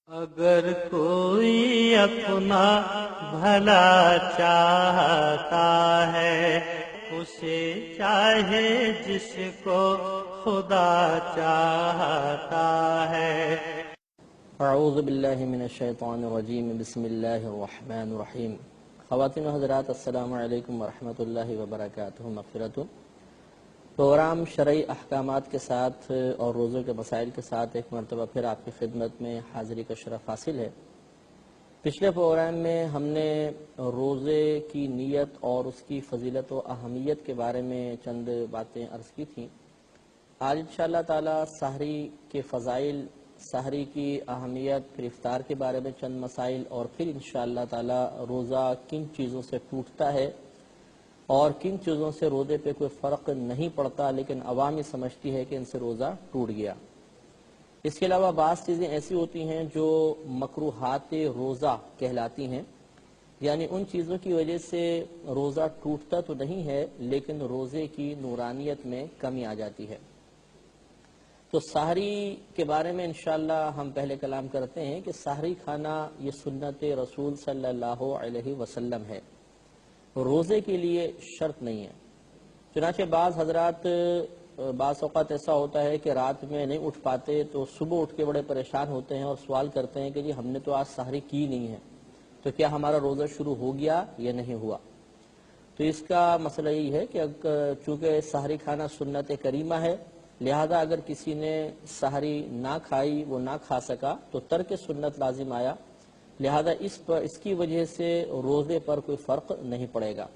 اگر کوئی اپنا بھلا چاہتا ہے، اسے چاہے جس کو خدا چاہتا ہے۔ اعوذ باللہ من الشیطان الرجیم، بسم اللہ الرحمن الرحیم۔ خواتین و حضرات، السلام علیکم ورحمۃ اللہ وبرکاتہ۔ مغفرت پروگرام شرعی احکامات کے ساتھ اور روزوں کے مسائل کے ساتھ ایک مرتبہ پھر آپ کی خدمت میں حاضری کا شرف حاصل ہے۔ پچھلے پروگرام میں ہم نے روزے کی نیت اور اس کی فضیلت و اہمیت کے بارے میں چند باتیں عرض کی تھیں۔ آج انشاءاللہ تعالی سحری کے فضائل، سحری کی اہمیت، پھر افطار کے بارے میں چند مسائل، اور پھر انشاءاللہ تعالی روزہ کن چیزوں سے ٹوٹتا ہے اور کن چیزوں سے روزے پہ کوئی فرق نہیں پڑتا لیکن عوامی سمجھتی ہے کہ ان سے روزہ ٹوٹ گیا۔ اس کے علاوہ بعض چیزیں ایسی ہوتی ہیں جو مکروہات روزہ کہلاتی ہیں، یعنی ان چیزوں کی وجہ سے روزہ ٹوٹتا تو نہیں ہے لیکن روزے کی نورانیت میں کمی آ جاتی ہے۔ تو سحری کے بارے میں انشاءاللہ ہم پہلے کلام کرتے ہیں کہ سحری کھانا یہ سنت رسول صلی اللہ علیہ وسلم ہے، روزے کے لیے شرط نہیں ہے۔ چنانچہ بعض حضرات بعض اوقات ایسا ہوتا ہے کہ رات میں نہیں اٹھ پاتے تو صبح اٹھ کے بڑے پریشان ہوتے ہیں اور سوال کرتے ہیں کہ جی ہم نے تو آج سحری کی نہیں ہے، تو کیا ہمارا روزہ شروع ہو گیا یا نہیں ہوا؟ تو اس کا مسئلہ یہ ہے کہ چونکہ سحری کھانا سنت کریمہ ہے، لہذا اگر کسی نے سحری نہ کھائی، وہ نہ کھا سکا تو ترک سنت لازم آیا، لہذا اس کی وجہ سے روزے پر کوئی فرق نہیں پڑے گا۔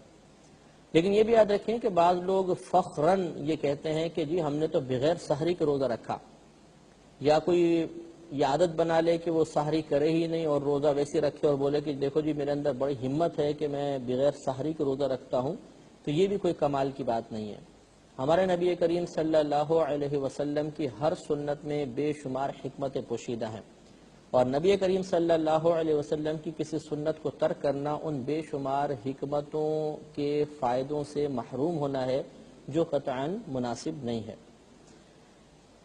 لیکن یہ بھی یاد رکھیں کہ بعض لوگ فخراً یہ کہتے ہیں کہ جی ہم نے تو بغیر سحری کے روزہ رکھا، یا کوئی یہ عادت بنا لے کہ وہ سحری کرے ہی نہیں اور روزہ ویسے رکھے اور بولے کہ دیکھو جی میرے اندر بڑی ہمت ہے کہ میں بغیر سحری کے روزہ رکھتا ہوں، تو یہ بھی کوئی کمال کی بات نہیں ہے۔ ہمارے نبی کریم صلی اللہ علیہ وسلم کی ہر سنت میں بے شمار حکمتیں پوشیدہ ہیں، اور نبی کریم صلی اللہ علیہ وسلم کی کسی سنت کو ترک کرنا ان بے شمار حکمتوں کے فائدوں سے محروم ہونا ہے جو قطعاً مناسب نہیں ہے۔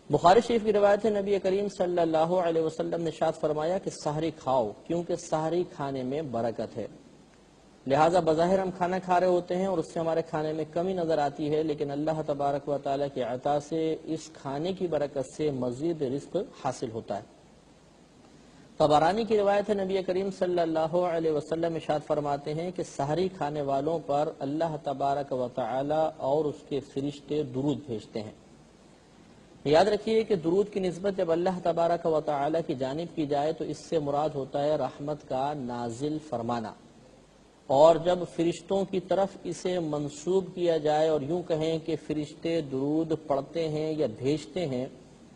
بخاری شریف کی روایت ہے، نبی کریم صلی اللہ علیہ وسلم نے ارشاد فرمایا کہ سحری کھاؤ کیونکہ سحری کھانے میں برکت ہے۔ لہٰذا بظاہر ہم کھانا کھا رہے ہوتے ہیں اور اس سے ہمارے کھانے میں کمی نظر آتی ہے، لیکن اللہ تبارک و تعالیٰ کی عطا سے اس کھانے کی برکت سے مزید رزق حاصل ہوتا ہے۔ طبرانی کی روایت ہے، نبی کریم صلی اللہ علیہ وسلم ارشاد فرماتے ہیں کہ سحری کھانے والوں پر اللہ تبارک و تعالی اور اس کے فرشتے درود بھیجتے ہیں۔ یاد رکھیے کہ درود کی نسبت جب اللہ تبارک و تعالی کی جانب کی جائے تو اس سے مراد ہوتا ہے رحمت کا نازل فرمانا، اور جب فرشتوں کی طرف اسے منسوب کیا جائے اور یوں کہیں کہ فرشتے درود پڑھتے ہیں یا بھیجتے ہیں،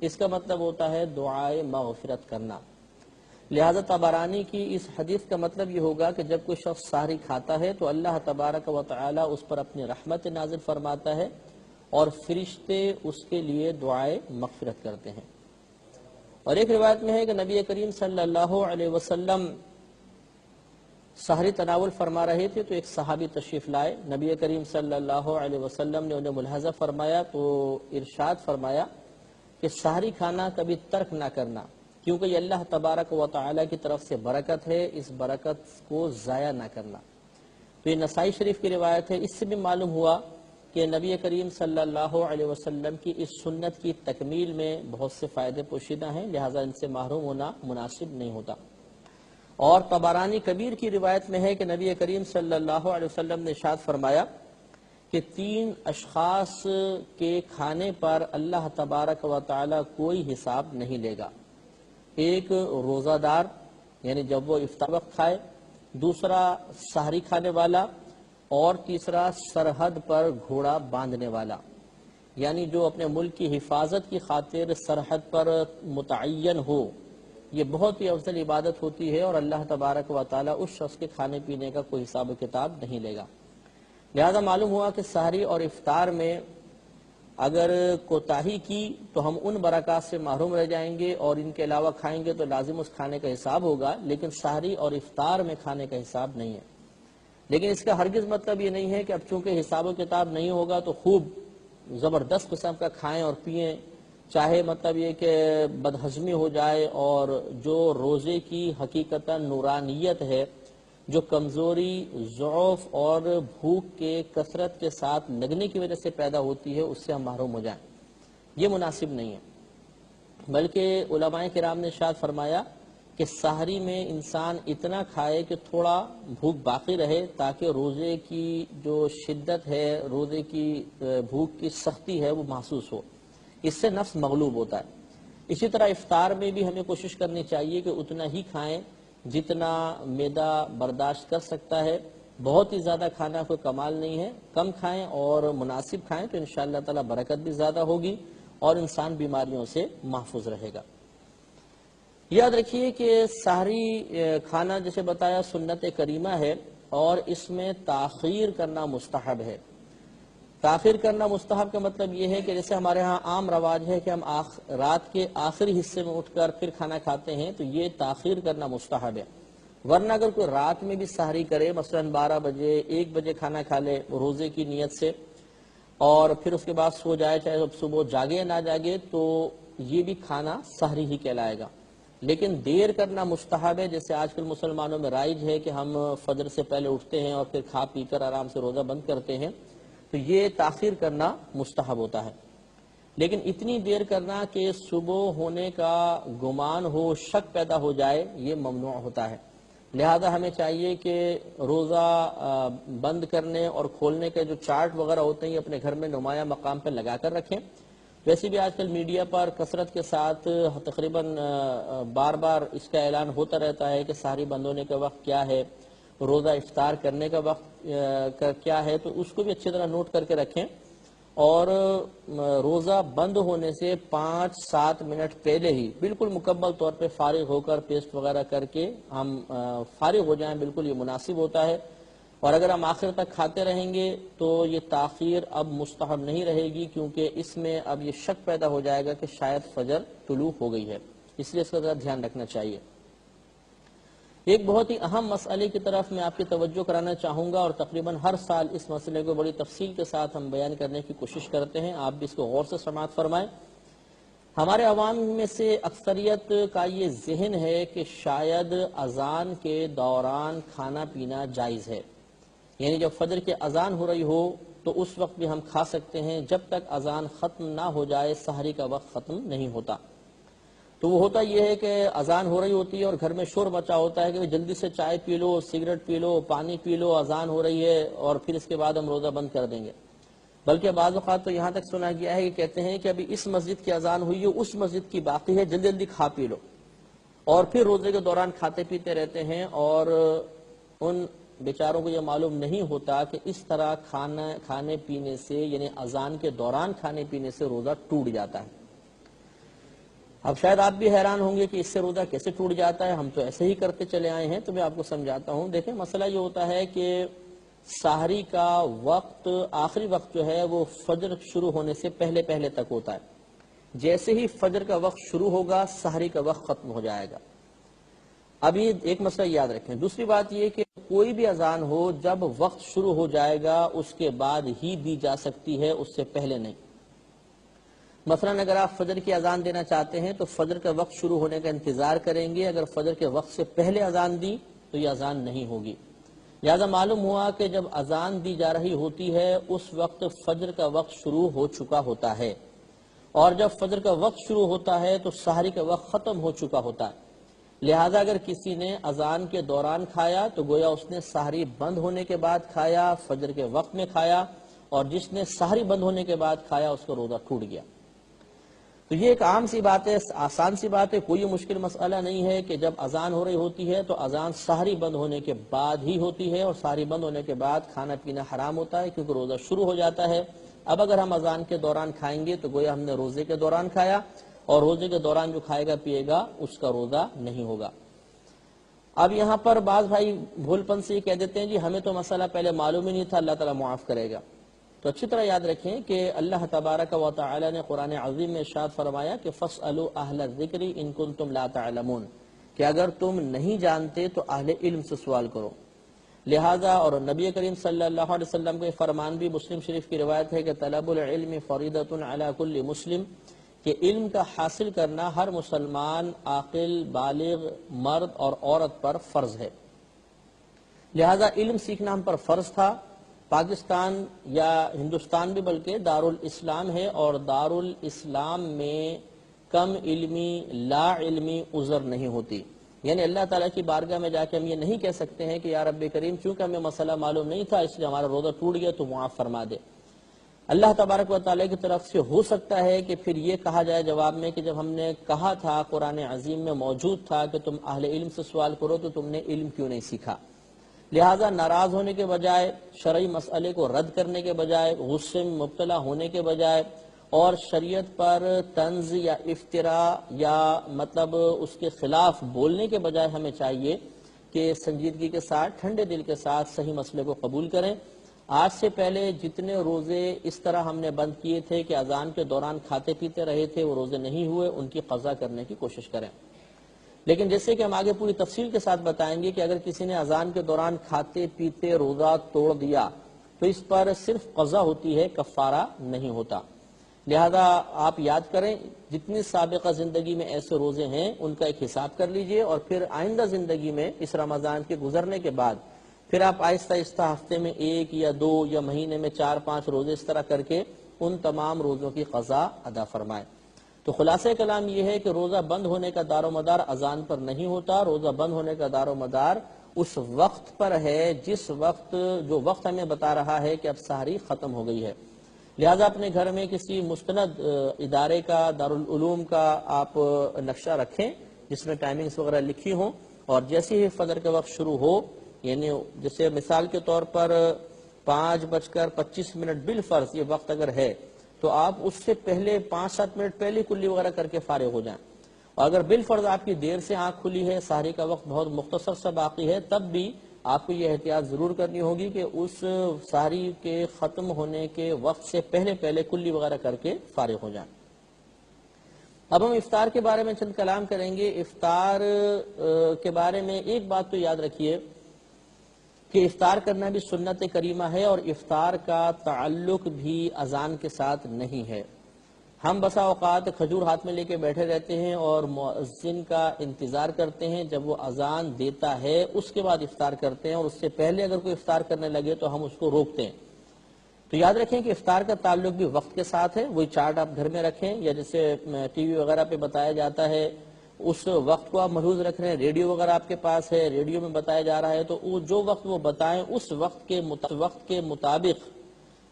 اس کا مطلب ہوتا ہے دعائے مغفرت کرنا۔ لہذا طبرانی کی اس حدیث کا مطلب یہ ہوگا کہ جب کوئی شخص سحری کھاتا ہے تو اللہ تبارک و تعالی اس پر اپنی رحمت نازل فرماتا ہے اور فرشتے اس کے لیے دعائے مغفرت کرتے ہیں۔ اور ایک روایت میں ہے کہ نبی کریم صلی اللہ علیہ وسلم سحری تناول فرما رہے تھے تو ایک صحابی تشریف لائے، نبی کریم صلی اللہ علیہ وسلم نے انہیں ملاحظہ فرمایا تو ارشاد فرمایا کہ سحری کھانا کبھی ترک نہ کرنا، کیونکہ یہ اللہ تبارک و تعالی کی طرف سے برکت ہے، اس برکت کو ضائع نہ کرنا۔ تو یہ نسائی شریف کی روایت ہے۔ اس سے بھی معلوم ہوا کہ نبی کریم صلی اللہ علیہ وسلم کی اس سنت کی تکمیل میں بہت سے فائدے پوشیدہ ہیں، لہٰذا ان سے محروم ہونا مناسب نہیں ہوتا۔ اور طبرانی کبیر کی روایت میں ہے کہ نبی کریم صلی اللہ علیہ وسلم نے ارشاد فرمایا کہ 3 اشخاص کے کھانے پر اللہ تبارک و تعالی کوئی حساب نہیں لے گا۔ ایک روزہ دار یعنی جب وہ افطار وقت کھائے، دوسرا سحری کھانے والا، اور تیسرا سرحد پر گھوڑا باندھنے والا، یعنی جو اپنے ملک کی حفاظت کی خاطر سرحد پر متعین ہو۔ یہ بہت ہی افضل عبادت ہوتی ہے، اور اللہ تبارک و تعالی اس شخص کے کھانے پینے کا کوئی حساب و کتاب نہیں لے گا۔ لہذا معلوم ہوا کہ سحری اور افطار میں اگر کوتاہی کی تو ہم ان برکات سے محروم رہ جائیں گے، اور ان کے علاوہ کھائیں گے تو لازم اس کھانے کا حساب ہوگا، لیکن سحری اور افطار میں کھانے کا حساب نہیں ہے۔ لیکن اس کا ہرگز مطلب یہ نہیں ہے کہ اب چونکہ حساب و کتاب نہیں ہوگا تو خوب زبردست قسم کا کھائیں اور پئیں، چاہے مطلب یہ کہ بدہضمی ہو جائے، اور جو روزے کی حقیقتاً نورانیت ہے، جو کمزوری، ضعف اور بھوک کے کثرت کے ساتھ لگنے کی وجہ سے پیدا ہوتی ہے، اس سے ہم محروم ہو جائیں، یہ مناسب نہیں ہے۔ بلکہ علماء کرام نے ارشاد فرمایا کہ سحری میں انسان اتنا کھائے کہ تھوڑا بھوک باقی رہے، تاکہ روزے کی جو شدت ہے، روزے کی بھوک کی سختی ہے، وہ محسوس ہو، اس سے نفس مغلوب ہوتا ہے۔ اسی طرح افطار میں بھی ہمیں کوشش کرنی چاہیے کہ اتنا ہی کھائیں جتنا معدہ برداشت کر سکتا ہے، بہت ہی زیادہ کھانا کوئی کمال نہیں ہے، کم کھائیں اور مناسب کھائیں تو انشاءاللہ تعالی برکت بھی زیادہ ہوگی اور انسان بیماریوں سے محفوظ رہے گا۔ یاد رکھیے کہ سحری کھانا جیسے بتایا سنت کریمہ ہے، اور اس میں تاخیر کرنا مستحب ہے۔ تاخیر کرنا مستحب کا مطلب یہ ہے کہ جیسے ہمارے ہاں عام رواج ہے کہ ہم رات کے آخری حصے میں اٹھ کر پھر کھانا کھاتے ہیں، تو یہ تاخیر کرنا مستحب ہے۔ ورنہ اگر کوئی رات میں بھی سحری کرے، مثلا 12 بجے 1 بجے کھانا کھا لے روزے کی نیت سے، اور پھر اس کے بعد سو جائے، چاہے صبح جاگے یا نہ جاگے، تو یہ بھی کھانا سحری ہی کہلائے گا۔ لیکن دیر کرنا مستحب ہے، جیسے آج کل مسلمانوں میں رائج ہے کہ ہم فجر سے پہلے اٹھتے ہیں اور پھر کھا پی کر آرام سے روزہ بند کرتے ہیں، تو یہ تاخیر کرنا مستحب ہوتا ہے۔ لیکن اتنی دیر کرنا کہ صبح ہونے کا گمان ہو، شک پیدا ہو جائے، یہ ممنوع ہوتا ہے۔ لہذا ہمیں چاہیے کہ روزہ بند کرنے اور کھولنے کے جو چارٹ وغیرہ ہوتے ہیں یہ اپنے گھر میں نمایاں مقام پہ لگا کر رکھیں۔ ویسے بھی آج کل میڈیا پر کثرت کے ساتھ تقریباً بار بار اس کا اعلان ہوتا رہتا ہے کہ سحری بند ہونے کا وقت کیا ہے، روزہ افطار کرنے کا وقت کیا ہے، تو اس کو بھی اچھی طرح نوٹ کر کے رکھیں، اور روزہ بند ہونے سے 5-7 منٹ پہلے ہی بالکل مکمل طور پہ فارغ ہو کر پیسٹ وغیرہ کر کے ہم فارغ ہو جائیں، بالکل یہ مناسب ہوتا ہے۔ اور اگر ہم آخر تک کھاتے رہیں گے تو یہ تاخیر اب مستحب نہیں رہے گی، کیونکہ اس میں اب یہ شک پیدا ہو جائے گا کہ شاید فجر طلوع ہو گئی ہے، اس لیے اس کا ذرا دھیان رکھنا چاہیے۔ ایک بہت ہی اہم مسئلے کی طرف میں آپ کی توجہ کرانا چاہوں گا، اور تقریباً ہر سال اس مسئلے کو بڑی تفصیل کے ساتھ ہم بیان کرنے کی کوشش کرتے ہیں، آپ بھی اس کو غور سے سماعت فرمائیں۔ ہمارے عوام میں سے اکثریت کا یہ ذہن ہے کہ شاید اذان کے دوران کھانا پینا جائز ہے، یعنی جب فجر کی اذان ہو رہی ہو تو اس وقت بھی ہم کھا سکتے ہیں، جب تک اذان ختم نہ ہو جائے، سحری کا وقت ختم نہیں ہوتا۔ تو وہ ہوتا یہ ہے کہ اذان ہو رہی ہوتی ہے اور گھر میں شور مچا ہوتا ہے کہ جلدی سے چائے پی لو، سگریٹ پی لو، پانی پی لو، اذان ہو رہی ہے اور پھر اس کے بعد ہم روزہ بند کر دیں گے۔ بلکہ بعض اوقات تو یہاں تک سنا گیا ہے کہ کہتے ہیں کہ ابھی اس مسجد کی اذان ہوئی ہے، اس مسجد کی باقی ہے، جلدی جلدی کھا پی لو، اور پھر روزے کے دوران کھاتے پیتے رہتے ہیں، اور ان بیچاروں کو یہ معلوم نہیں ہوتا کہ اس طرح کھانے پینے سے، یعنی اذان کے دوران کھانے پینے سے روزہ ٹوٹ جاتا ہے۔ اب شاید آپ بھی حیران ہوں گے کہ اس سے روزہ کیسے ٹوٹ جاتا ہے، ہم تو ایسے ہی کرتے چلے آئے ہیں، تو میں آپ کو سمجھاتا ہوں۔ دیکھیں مسئلہ یہ ہوتا ہے کہ سحری کا وقت، آخری وقت جو ہے وہ فجر شروع ہونے سے پہلے پہلے تک ہوتا ہے۔ جیسے ہی فجر کا وقت شروع ہوگا، سحری کا وقت ختم ہو جائے گا۔ اب یہ ایک مسئلہ یاد رکھیں۔ دوسری بات یہ کہ کوئی بھی اذان ہو، جب وقت شروع ہو جائے گا اس کے بعد ہی دی جا سکتی ہے، اس سے پہلے نہیں۔ مثلا اگر آپ فجر کی اذان دینا چاہتے ہیں تو فجر کا وقت شروع ہونے کا انتظار کریں گے، اگر فجر کے وقت سے پہلے اذان دی تو یہ اذان نہیں ہوگی۔ لہذا معلوم ہوا کہ جب اذان دی جا رہی ہوتی ہے اس وقت فجر کا وقت شروع ہو چکا ہوتا ہے، اور جب فجر کا وقت شروع ہوتا ہے تو سحری کا وقت ختم ہو چکا ہوتا ہے۔ لہذا اگر کسی نے اذان کے دوران کھایا تو گویا اس نے سحری بند ہونے کے بعد کھایا، فجر کے وقت میں کھایا، اور جس نے سحری بند ہونے کے بعد کھایا اس کا روزہ ٹوٹ گیا۔ تو یہ ایک عام سی بات ہے، آسان سی بات ہے، کوئی مشکل مسئلہ نہیں ہے کہ جب اذان ہو رہی ہوتی ہے تو اذان سحری بند ہونے کے بعد ہی ہوتی ہے، اور سحری بند ہونے کے بعد کھانا پینا حرام ہوتا ہے کیونکہ روزہ شروع ہو جاتا ہے۔ اب اگر ہم اذان کے دوران کھائیں گے تو گویا ہم نے روزے کے دوران کھایا، اور روزے کے دوران جو کھائے گا پیے گا اس کا روزہ نہیں ہوگا۔ اب یہاں پر بعض بھائی بھول پن سے یہ کہہ دیتے ہیں جی ہمیں تو مسئلہ پہلے معلوم ہی نہیں تھا، اللہ تعالیٰ معاف کرے گا۔ تو اچھی طرح یاد رکھیں کہ اللہ تبارک و تعالی نے قرآن عظیم میں ارشاد فرمایا کہ فَاسْأَلُوا أَهْلَ الذِّكْرِ إِن كُنتُمْ لَا تَعْلَمُونَ، کہ اگر تم نہیں جانتے تو اہل علم سے سوال کرو۔ لہذا اور نبی کریم صلی اللہ علیہ وسلم کے فرمان بھی مسلم شریف کی روایت ہے کہ طلب العلم فریضۃ علی کل مسلم، کہ علم کا حاصل کرنا ہر مسلمان عاقل بالغ مرد اور عورت پر فرض ہے۔ لہذا علم سیکھنا ہم پر فرض تھا۔ پاکستان یا ہندوستان بھی بلکہ دارالاسلام ہے، اور دارالاسلام میں کم علمی لا علمی عذر نہیں ہوتی، یعنی اللہ تعالیٰ کی بارگاہ میں جا کے ہم یہ نہیں کہہ سکتے ہیں کہ یا رب کریم چونکہ ہمیں مسئلہ معلوم نہیں تھا اس لیے ہمارا روزہ ٹوٹ گیا تو معاف فرما دے۔ اللہ تبارک و تعالیٰ کی طرف سے ہو سکتا ہے کہ پھر یہ کہا جائے جواب میں کہ جب ہم نے کہا تھا قرآن عظیم میں موجود تھا کہ تم اہل علم سے سوال کرو تو تم نے علم کیوں نہیں سیکھا۔ لہٰذا ناراض ہونے کے بجائے، شرعی مسئلے کو رد کرنے کے بجائے، غصے میں مبتلا ہونے کے بجائے، اور شریعت پر طنز یا افتراء یا مطلب اس کے خلاف بولنے کے بجائے ہمیں چاہیے کہ سنجیدگی کے ساتھ ٹھنڈے دل کے ساتھ صحیح مسئلے کو قبول کریں۔ آج سے پہلے جتنے روزے اس طرح ہم نے بند کیے تھے کہ اذان کے دوران کھاتے پیتے رہے تھے وہ روزے نہیں ہوئے، ان کی قضا کرنے کی کوشش کریں۔ لیکن جیسے کہ ہم آگے پوری تفصیل کے ساتھ بتائیں گے کہ اگر کسی نے اذان کے دوران کھاتے پیتے روزہ توڑ دیا تو اس پر صرف قضا ہوتی ہے، کفارہ نہیں ہوتا۔ لہذا آپ یاد کریں جتنی سابقہ زندگی میں ایسے روزے ہیں ان کا ایک حساب کر لیجئے، اور پھر آئندہ زندگی میں اس رمضان کے گزرنے کے بعد پھر آپ آہستہ آہستہ ہفتے میں 1 یا 2 یا مہینے میں 4-5 روزے اس طرح کر کے ان تمام روزوں کی قضا ادا فرمائیں۔ تو خلاصہ کلام یہ ہے کہ روزہ بند ہونے کا دار و مدار اذان پر نہیں ہوتا، روزہ بند ہونے کا دار و مدار اس وقت پر ہے جس وقت جو وقت ہمیں بتا رہا ہے کہ اب سحری ختم ہو گئی ہے۔ لہذا اپنے گھر میں کسی مستند ادارے کا، دارالعلوم کا آپ نقشہ رکھیں جس میں ٹائمنگز وغیرہ لکھی ہوں، اور جیسے ہی فجر کا وقت شروع ہو، یعنی جیسے مثال کے طور پر 5:25 بالفرض یہ وقت اگر ہے تو آپ اس سے پہلے 5-7 منٹ پہلے کلی وغیرہ کر کے فارغ ہو جائیں، اور اگر بالفرض آپ کی دیر سے آنکھ کھلی ہے، سحری کا وقت بہت مختصر سا باقی ہے، تب بھی آپ کو یہ احتیاط ضرور کرنی ہوگی کہ اس سحری کے ختم ہونے کے وقت سے پہلے کلی وغیرہ کر کے فارغ ہو جائیں۔ اب ہم افطار کے بارے میں چند کلام کریں گے۔ افطار کے بارے میں ایک بات تو یاد رکھیے کہ افطار کرنا بھی سنت کریمہ ہے، اور افطار کا تعلق بھی اذان کے ساتھ نہیں ہے۔ ہم بسا اوقات کھجور ہاتھ میں لے کے بیٹھے رہتے ہیں اور مؤذن کا انتظار کرتے ہیں، جب وہ اذان دیتا ہے اس کے بعد افطار کرتے ہیں، اور اس سے پہلے اگر کوئی افطار کرنے لگے تو ہم اس کو روکتے ہیں۔ تو یاد رکھیں کہ افطار کا تعلق بھی وقت کے ساتھ ہے۔ وہی چارٹ آپ گھر میں رکھیں، یا جیسے ٹی وی وغیرہ پہ بتایا جاتا ہے اس وقت کو آپ محفوظ رکھ رہے ہیں، ریڈیو وغیرہ آپ کے پاس ہے، ریڈیو میں بتایا جا رہا ہے تو جو وقت وہ بتائیں اس وقت کے مطابق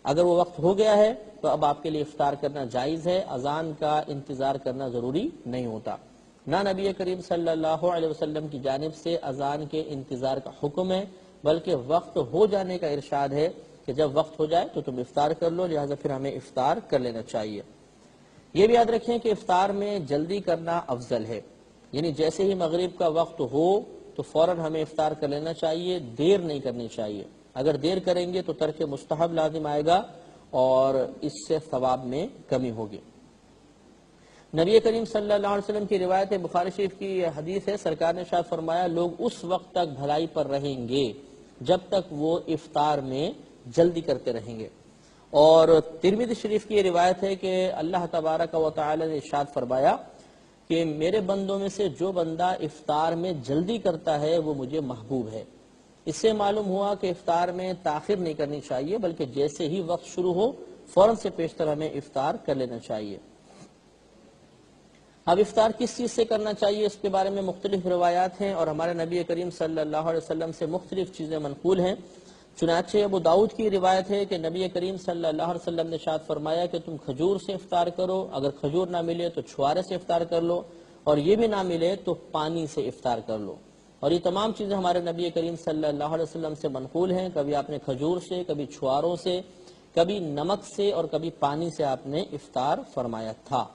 اگر وہ وقت ہو گیا ہے تو اب آپ کے لیے افطار کرنا جائز ہے، اذان کا انتظار کرنا ضروری نہیں ہوتا۔ نہ نبی کریم صلی اللہ علیہ وسلم کی جانب سے اذان کے انتظار کا حکم ہے، بلکہ وقت ہو جانے کا ارشاد ہے کہ جب وقت ہو جائے تو تم افطار کر لو، لہٰذا پھر ہمیں افطار کر لینا چاہیے۔ یہ بھی یاد رکھیں کہ افطار میں جلدی کرنا افضل ہے، یعنی جیسے ہی مغرب کا وقت ہو تو فوراً ہمیں افطار کر لینا چاہیے، دیر نہیں کرنی چاہیے۔ اگر دیر کریں گے تو ترک مستحب لازم آئے گا اور اس سے ثواب میں کمی ہوگی۔ نبی کریم صلی اللہ علیہ وسلم کی روایت ہے، بخاری شریف کی یہ حدیث ہے، سرکار نے ارشاد فرمایا لوگ اس وقت تک بھلائی پر رہیں گے جب تک وہ افطار میں جلدی کرتے رہیں گے۔ اور ترمذی شریف کی یہ روایت ہے کہ اللہ تبارک و تعالی نے ارشاد فرمایا کہ میرے بندوں میں سے جو بندہ افطار میں جلدی کرتا ہے وہ مجھے محبوب ہے۔ اس سے معلوم ہوا کہ افطار میں تاخیر نہیں کرنی چاہیے، بلکہ جیسے ہی وقت شروع ہو فوراً سے پیشتر ہمیں افطار کر لینا چاہیے۔ اب افطار کس چیز سے کرنا چاہیے اس کے بارے میں مختلف روایات ہیں، اور ہمارے نبی کریم صلی اللہ علیہ وسلم سے مختلف چیزیں منقول ہیں۔ چنانچہ ابو داؤد کی روایت ہے کہ نبی کریم صلی اللہ علیہ وسلم نے ارشاد فرمایا کہ تم کھجور سے افطار کرو، اگر کھجور نہ ملے تو چھوارے سے افطار کر لو، اور یہ بھی نہ ملے تو پانی سے افطار کر لو۔ اور یہ تمام چیزیں ہمارے نبی کریم صلی اللہ علیہ وسلم سے منقول ہیں، کبھی آپ نے کھجور سے، کبھی چھواروں سے، کبھی نمک سے، اور کبھی پانی سے آپ نے افطار فرمایا تھا۔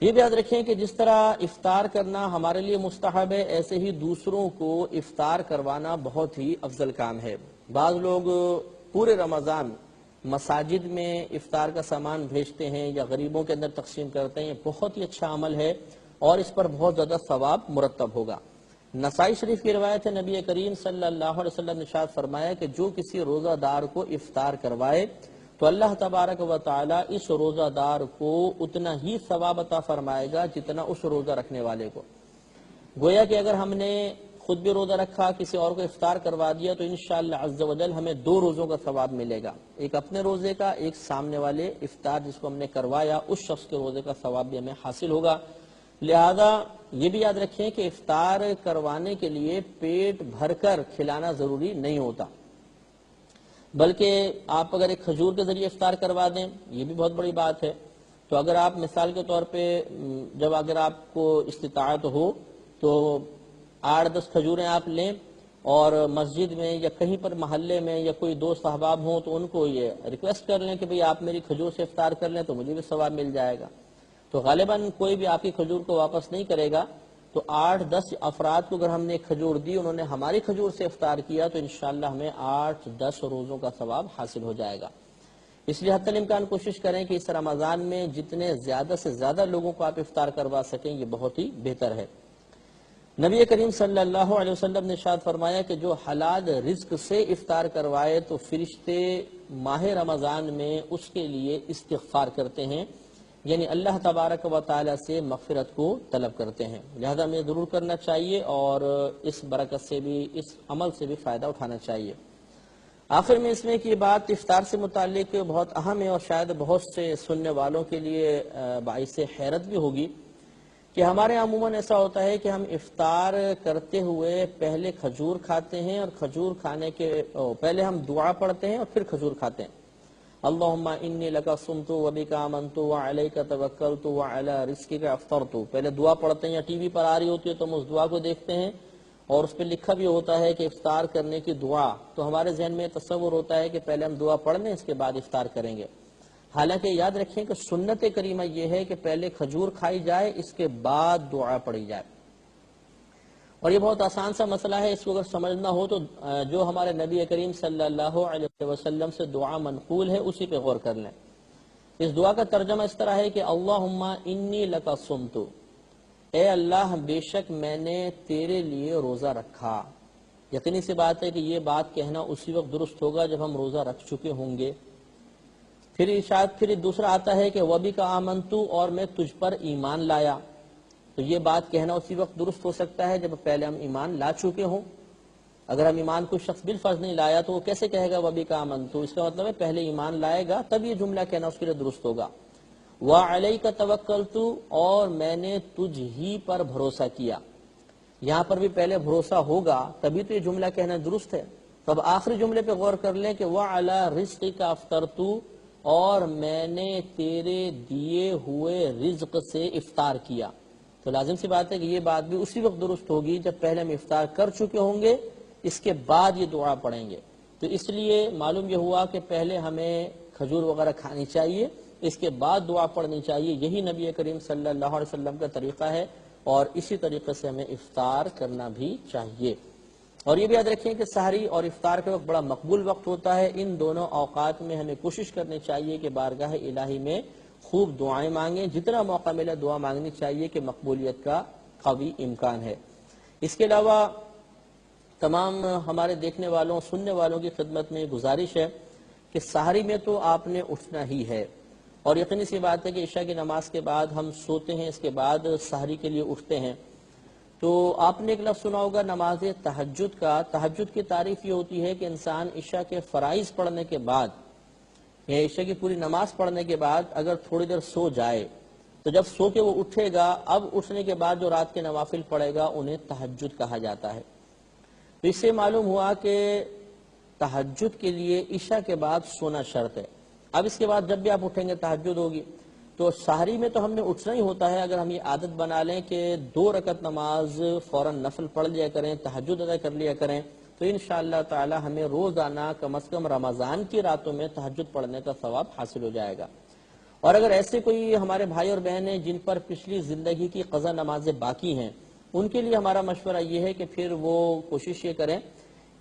یہ بھی یاد رکھیں کہ جس طرح افطار کرنا ہمارے لیے مستحب ہے، ایسے ہی دوسروں کو افطار کروانا بہت ہی افضل کام ہے۔ بعض لوگ پورے رمضان مساجد میں افطار کا سامان بھیجتے ہیں یا غریبوں کے اندر تقسیم کرتے ہیں، یہ بہت ہی اچھا عمل ہے اور اس پر بہت زیادہ ثواب مرتب ہوگا۔ نسائی شریف کی روایت ہے، نبی کریم صلی اللہ علیہ وسلم نے ارشاد فرمایا کہ جو کسی روزہ دار کو افطار کروائے تو اللہ تبارک و تعالی اس روزہ دار کو اتنا ہی ثواب عطا فرمائے گا جتنا اس روزہ رکھنے والے کو۔ گویا کہ اگر ہم نے خود بھی روزہ رکھا، کسی اور کو افطار کروا دیا، تو انشاءاللہ عز و جل ہمیں 2 روزوں کا ثواب ملے گا، ایک اپنے روزے کا، ایک سامنے والے افطار جس کو ہم نے کروایا اس شخص کے روزے کا ثواب بھی ہمیں حاصل ہوگا۔ لہذا یہ بھی یاد رکھیں کہ افطار کروانے کے لیے پیٹ بھر کر کھلانا ضروری نہیں ہوتا، بلکہ آپ اگر ایک کھجور کے ذریعے افطار کروا دیں، یہ بھی بہت بڑی بات ہے۔ تو اگر آپ مثال کے طور پہ جب اگر آپ کو استطاعت ہو تو 8-10 کھجوریں آپ لیں اور مسجد میں یا کہیں پر محلے میں یا کوئی دوست احباب ہوں تو ان کو یہ ریکویسٹ کر لیں کہ بھئی آپ میری کھجور سے افطار کر لیں تو مجھے بھی ثواب مل جائے گا۔ تو غالباً کوئی بھی آپ کی کھجور کو واپس نہیں کرے گا، تو 8-10 افراد کو اگر ہم نے کھجور دی، انہوں نے ہماری کھجور سے افطار کیا، تو انشاءاللہ ہمیں 8-10 روزوں کا ثواب حاصل ہو جائے گا۔ اس لیے حتی الامکان کوشش کریں کہ اس رمضان میں جتنے زیادہ سے زیادہ لوگوں کو آپ افطار کروا سکیں، یہ بہت ہی بہتر ہے۔ نبی کریم صلی اللہ علیہ وسلم نے ارشاد فرمایا کہ جو حلال رزق سے افطار کروائے تو فرشتے ماہ رمضان میں اس کے لیے استغفار کرتے ہیں، یعنی اللہ تبارک و تعالی سے مغفرت کو طلب کرتے ہیں۔ لہذا ہمیں ضرور کرنا چاہیے اور اس برکت سے بھی، اس عمل سے بھی فائدہ اٹھانا چاہیے۔ آخر میں اس میں کہ یہ بات افطار سے متعلق بہت اہم ہے اور شاید بہت سے سننے والوں کے لیے باعث حیرت بھی ہوگی کہ ہمارے عموماً ایسا ہوتا ہے کہ ہم افطار کرتے ہوئے پہلے کھجور کھاتے ہیں، اور کھجور کھانے کے پہلے ہم دعا پڑھتے ہیں اور پھر کھجور کھاتے ہیں۔ اللہم انی لک صمت وبک آمنت وعلیک توکلت وعلی رزقک افطرت، پہلے دعا پڑھتے ہیں، یا ٹی وی پر آ رہی ہوتی ہے تو ہم اس دعا کو دیکھتے ہیں اور اس پہ لکھا بھی ہوتا ہے کہ افطار کرنے کی دعا، تو ہمارے ذہن میں تصور ہوتا ہے کہ پہلے ہم دعا پڑھ لیں اس کے بعد افطار کریں گے۔ حالانکہ یاد رکھیں کہ سنت کریمہ یہ ہے کہ پہلے کھجور کھائی جائے، اس کے بعد دعا پڑھی جائے، اور یہ بہت آسان سا مسئلہ ہے، اس کو اگر سمجھنا ہو تو جو ہمارے نبی کریم صلی اللہ علیہ وسلم سے دعا منقول ہے اسی پہ غور کر لیں۔ اس دعا کا ترجمہ اس طرح ہے کہ اللہم انی لک صمت، اے اللہ بے شک میں نے تیرے لیے روزہ رکھا۔ یقینی سی بات ہے کہ یہ بات کہنا اسی وقت درست ہوگا جب ہم روزہ رکھ چکے ہوں گے۔ پھر دوسرا آتا ہے کہ وبک آمنت، اور میں تجھ پر ایمان لایا، تو یہ بات کہنا اسی وقت درست ہو سکتا ہے جب پہلے ہم ایمان لا چکے ہوں۔ اگر ہم ایمان کوئی شخص بالفرض نہیں لایا تو وہ کیسے کہے گا وبک آمنت؟ اس کا مطلب ہے پہلے ایمان لائے گا تب یہ جملہ کہنا اس کے لیے درست ہوگا۔ وعلیک توکلت، اور میں نے تجھ ہی پر بھروسہ کیا، یہاں پر بھی پہلے بھروسہ ہوگا تبھی تو یہ جملہ کہنا درست ہے۔ تو اب آخری جملے پہ غور کر لیں کہ وعلی رزقک افطرت، اور میں نے تیرے دیے ہوئے رزق سے افطار کیا، تو لازم سی بات ہے کہ یہ بات بھی اسی وقت درست ہوگی جب پہلے ہم افطار کر چکے ہوں گے، اس کے بعد یہ دعا پڑھیں گے۔ تو اس لیے معلوم یہ ہوا کہ پہلے ہمیں کھجور وغیرہ کھانی چاہیے، اس کے بعد دعا پڑھنی چاہیے، یہی نبی کریم صلی اللہ علیہ وسلم کا طریقہ ہے، اور اسی طریقے سے ہمیں افطار کرنا بھی چاہیے۔ اور یہ بھی یاد رکھیں کہ سحری اور افطار کا وقت بڑا مقبول وقت ہوتا ہے، ان دونوں اوقات میں ہمیں کوشش کرنی چاہیے کہ بارگاہ الہی میں خوب دعائیں مانگیں، جتنا موقع ملے دعا مانگنی چاہیے کہ مقبولیت کا قوی امکان ہے۔ اس کے علاوہ تمام ہمارے دیکھنے والوں سننے والوں کی خدمت میں گزارش ہے کہ سحری میں تو آپ نے اٹھنا ہی ہے، اور یقینی سی بات ہے کہ عشاء کی نماز کے بعد ہم سوتے ہیں، اس کے بعد سحری کے لیے اٹھتے ہیں۔ تو آپ نے ایک لفظ سنا ہوگا نماز تہجد کا۔ تہجد کی تعریف یہ ہوتی ہے کہ انسان عشاء کے فرائض پڑھنے کے بعد یا عشاء کی پوری نماز پڑھنے کے بعد اگر تھوڑی دیر سو جائے تو جب سو کے وہ اٹھے گا، اب اٹھنے کے بعد جو رات کے نوافل پڑھے گا انہیں تہجد کہا جاتا ہے۔ تو اس سے معلوم ہوا کہ تہجد کے لیے عشاء کے بعد سونا شرط ہے۔ اب اس کے بعد جب بھی آپ اٹھیں گے تہجد ہوگی، تو سحری میں تو ہم نے اٹھنا ہی ہوتا ہے۔ اگر ہم یہ عادت بنا لیں کہ 2 رکعت نماز فوراً نفل پڑھ لیا کریں، تہجد ادا کر لیا کریں، تو انشاءاللہ تعالی ہمیں روزانہ کم از کم رمضان کی راتوں میں تہجد پڑھنے کا ثواب حاصل ہو جائے گا۔ اور اگر ایسے کوئی ہمارے بھائی اور بہن ہیں جن پر پچھلی زندگی کی قضا نمازیں باقی ہیں، ان کے لیے ہمارا مشورہ یہ ہے کہ پھر وہ کوشش یہ کریں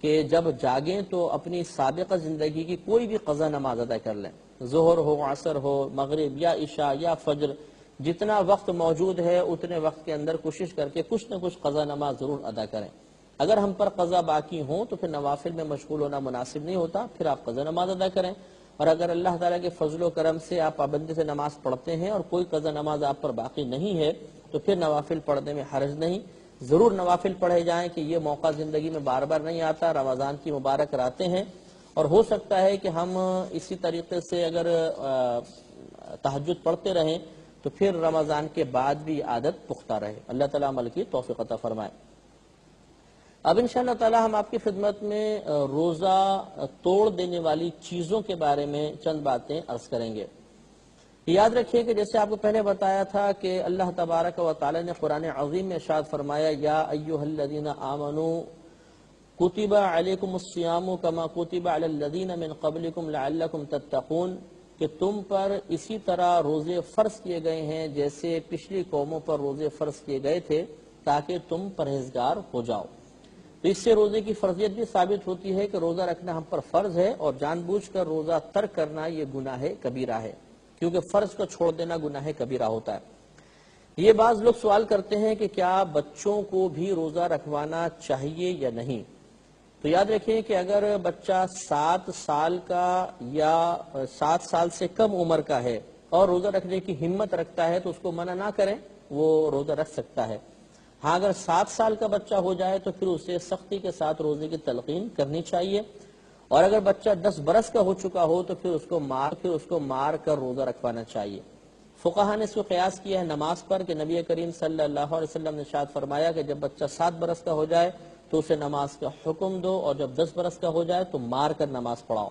کہ جب جاگیں تو اپنی سابقہ زندگی کی کوئی بھی قضا نماز ادا کر لیں، ظہر ہو، عصر ہو، مغرب یا عشاء یا فجر، جتنا وقت موجود ہے اتنے وقت کے اندر کوشش کر کے کچھ نہ کچھ قضا نماز ضرور ادا کریں۔ اگر ہم پر قضا باقی ہوں تو پھر نوافل میں مشغول ہونا مناسب نہیں ہوتا، پھر آپ قضا نماز ادا کریں۔ اور اگر اللہ تعالیٰ کے فضل و کرم سے آپ پابندی سے نماز پڑھتے ہیں اور کوئی قضا نماز آپ پر باقی نہیں ہے تو پھر نوافل پڑھنے میں حرج نہیں، ضرور نوافل پڑھے جائیں کہ یہ موقع زندگی میں بار بار نہیں آتا، رمضان کی مبارک راتیں ہیں، اور ہو سکتا ہے کہ ہم اسی طریقے سے اگر تہجد پڑھتے رہیں تو پھر رمضان کے بعد بھی عادت پختہ رہے۔ اللہ تعالیٰ عمل کی توفیق عطا فرمائے۔ اب انشاءاللہ تعالی ہم آپ کی خدمت میں روزہ توڑ دینے والی چیزوں کے بارے میں چند باتیں عرض کریں گے۔ یاد رکھیے کہ جیسے آپ کو پہلے بتایا تھا کہ اللہ تبارک و تعالی نے قرآن عظیم میں ارشاد فرمایا، یا ایھا الذین آمنوا کتب علیکم الصیام کما کتب علی الذین من قبلکم لعلکم تتقون، کہ تم پر اسی طرح روزے فرض کیے گئے ہیں جیسے پچھلی قوموں پر روزے فرض کیے گئے تھے تاکہ تم پرہیزگار ہو جاؤ۔ تو اس سے روزے کی فرضیت بھی ثابت ہوتی ہے کہ روزہ رکھنا ہم پر فرض ہے، اور جان بوجھ کر روزہ ترک کرنا یہ گناہ کبیرہ ہے، کیونکہ فرض کو چھوڑ دینا گناہ کبیرہ ہوتا ہے۔ یہ بعض لوگ سوال کرتے ہیں کہ کیا بچوں کو بھی روزہ رکھوانا چاہیے یا نہیں؟ تو یاد رکھیں کہ اگر بچہ 7 سال کا یا 7 سال سے کم عمر کا ہے اور روزہ رکھنے کی ہمت رکھتا ہے تو اس کو منع نہ کریں، وہ روزہ رکھ سکتا ہے۔ ہاں اگر 7 سال کا بچہ ہو جائے تو پھر اسے سختی کے ساتھ روزے کی تلقین کرنی چاہیے، اور اگر بچہ 10 برس کا ہو چکا ہو تو پھر اس کو مار کر روزہ رکھوانا چاہیے۔ فقہا نے اس کو قیاس کیا ہے نماز پر کہ نبی کریم صلی اللہ علیہ وسلم نے ارشاد فرمایا کہ جب بچہ 7 برس کا ہو جائے تو اسے نماز کا حکم دو، اور جب 10 برس کا ہو جائے تو مار کر نماز پڑھاؤ۔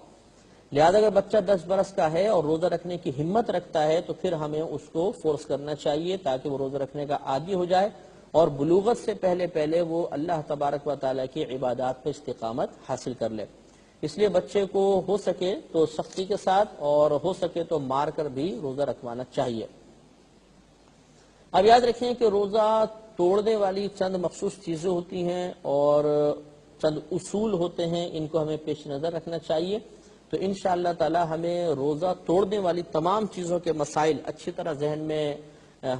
لہذا اگر بچہ 10 برس کا ہے اور روزہ رکھنے کی ہمت رکھتا ہے تو پھر ہمیں اس کو فورس کرنا چاہیے تاکہ وہ روزہ رکھنے کا عادی ہو جائے، اور بلوغت سے پہلے وہ اللہ تبارک و تعالیٰ کی عبادات پر استقامت حاصل کر لے۔ اس لیے بچے کو ہو سکے تو سختی کے ساتھ اور ہو سکے تو مار کر بھی روزہ رکھوانا چاہیے۔ اب یاد رکھیں کہ روزہ توڑنے والی چند مخصوص چیزیں ہوتی ہیں اور چند اصول ہوتے ہیں، ان کو ہمیں پیش نظر رکھنا چاہیے۔ تو انشاءاللہ تعالی ہمیں روزہ توڑنے والی تمام چیزوں کے مسائل اچھی طرح ذہن میں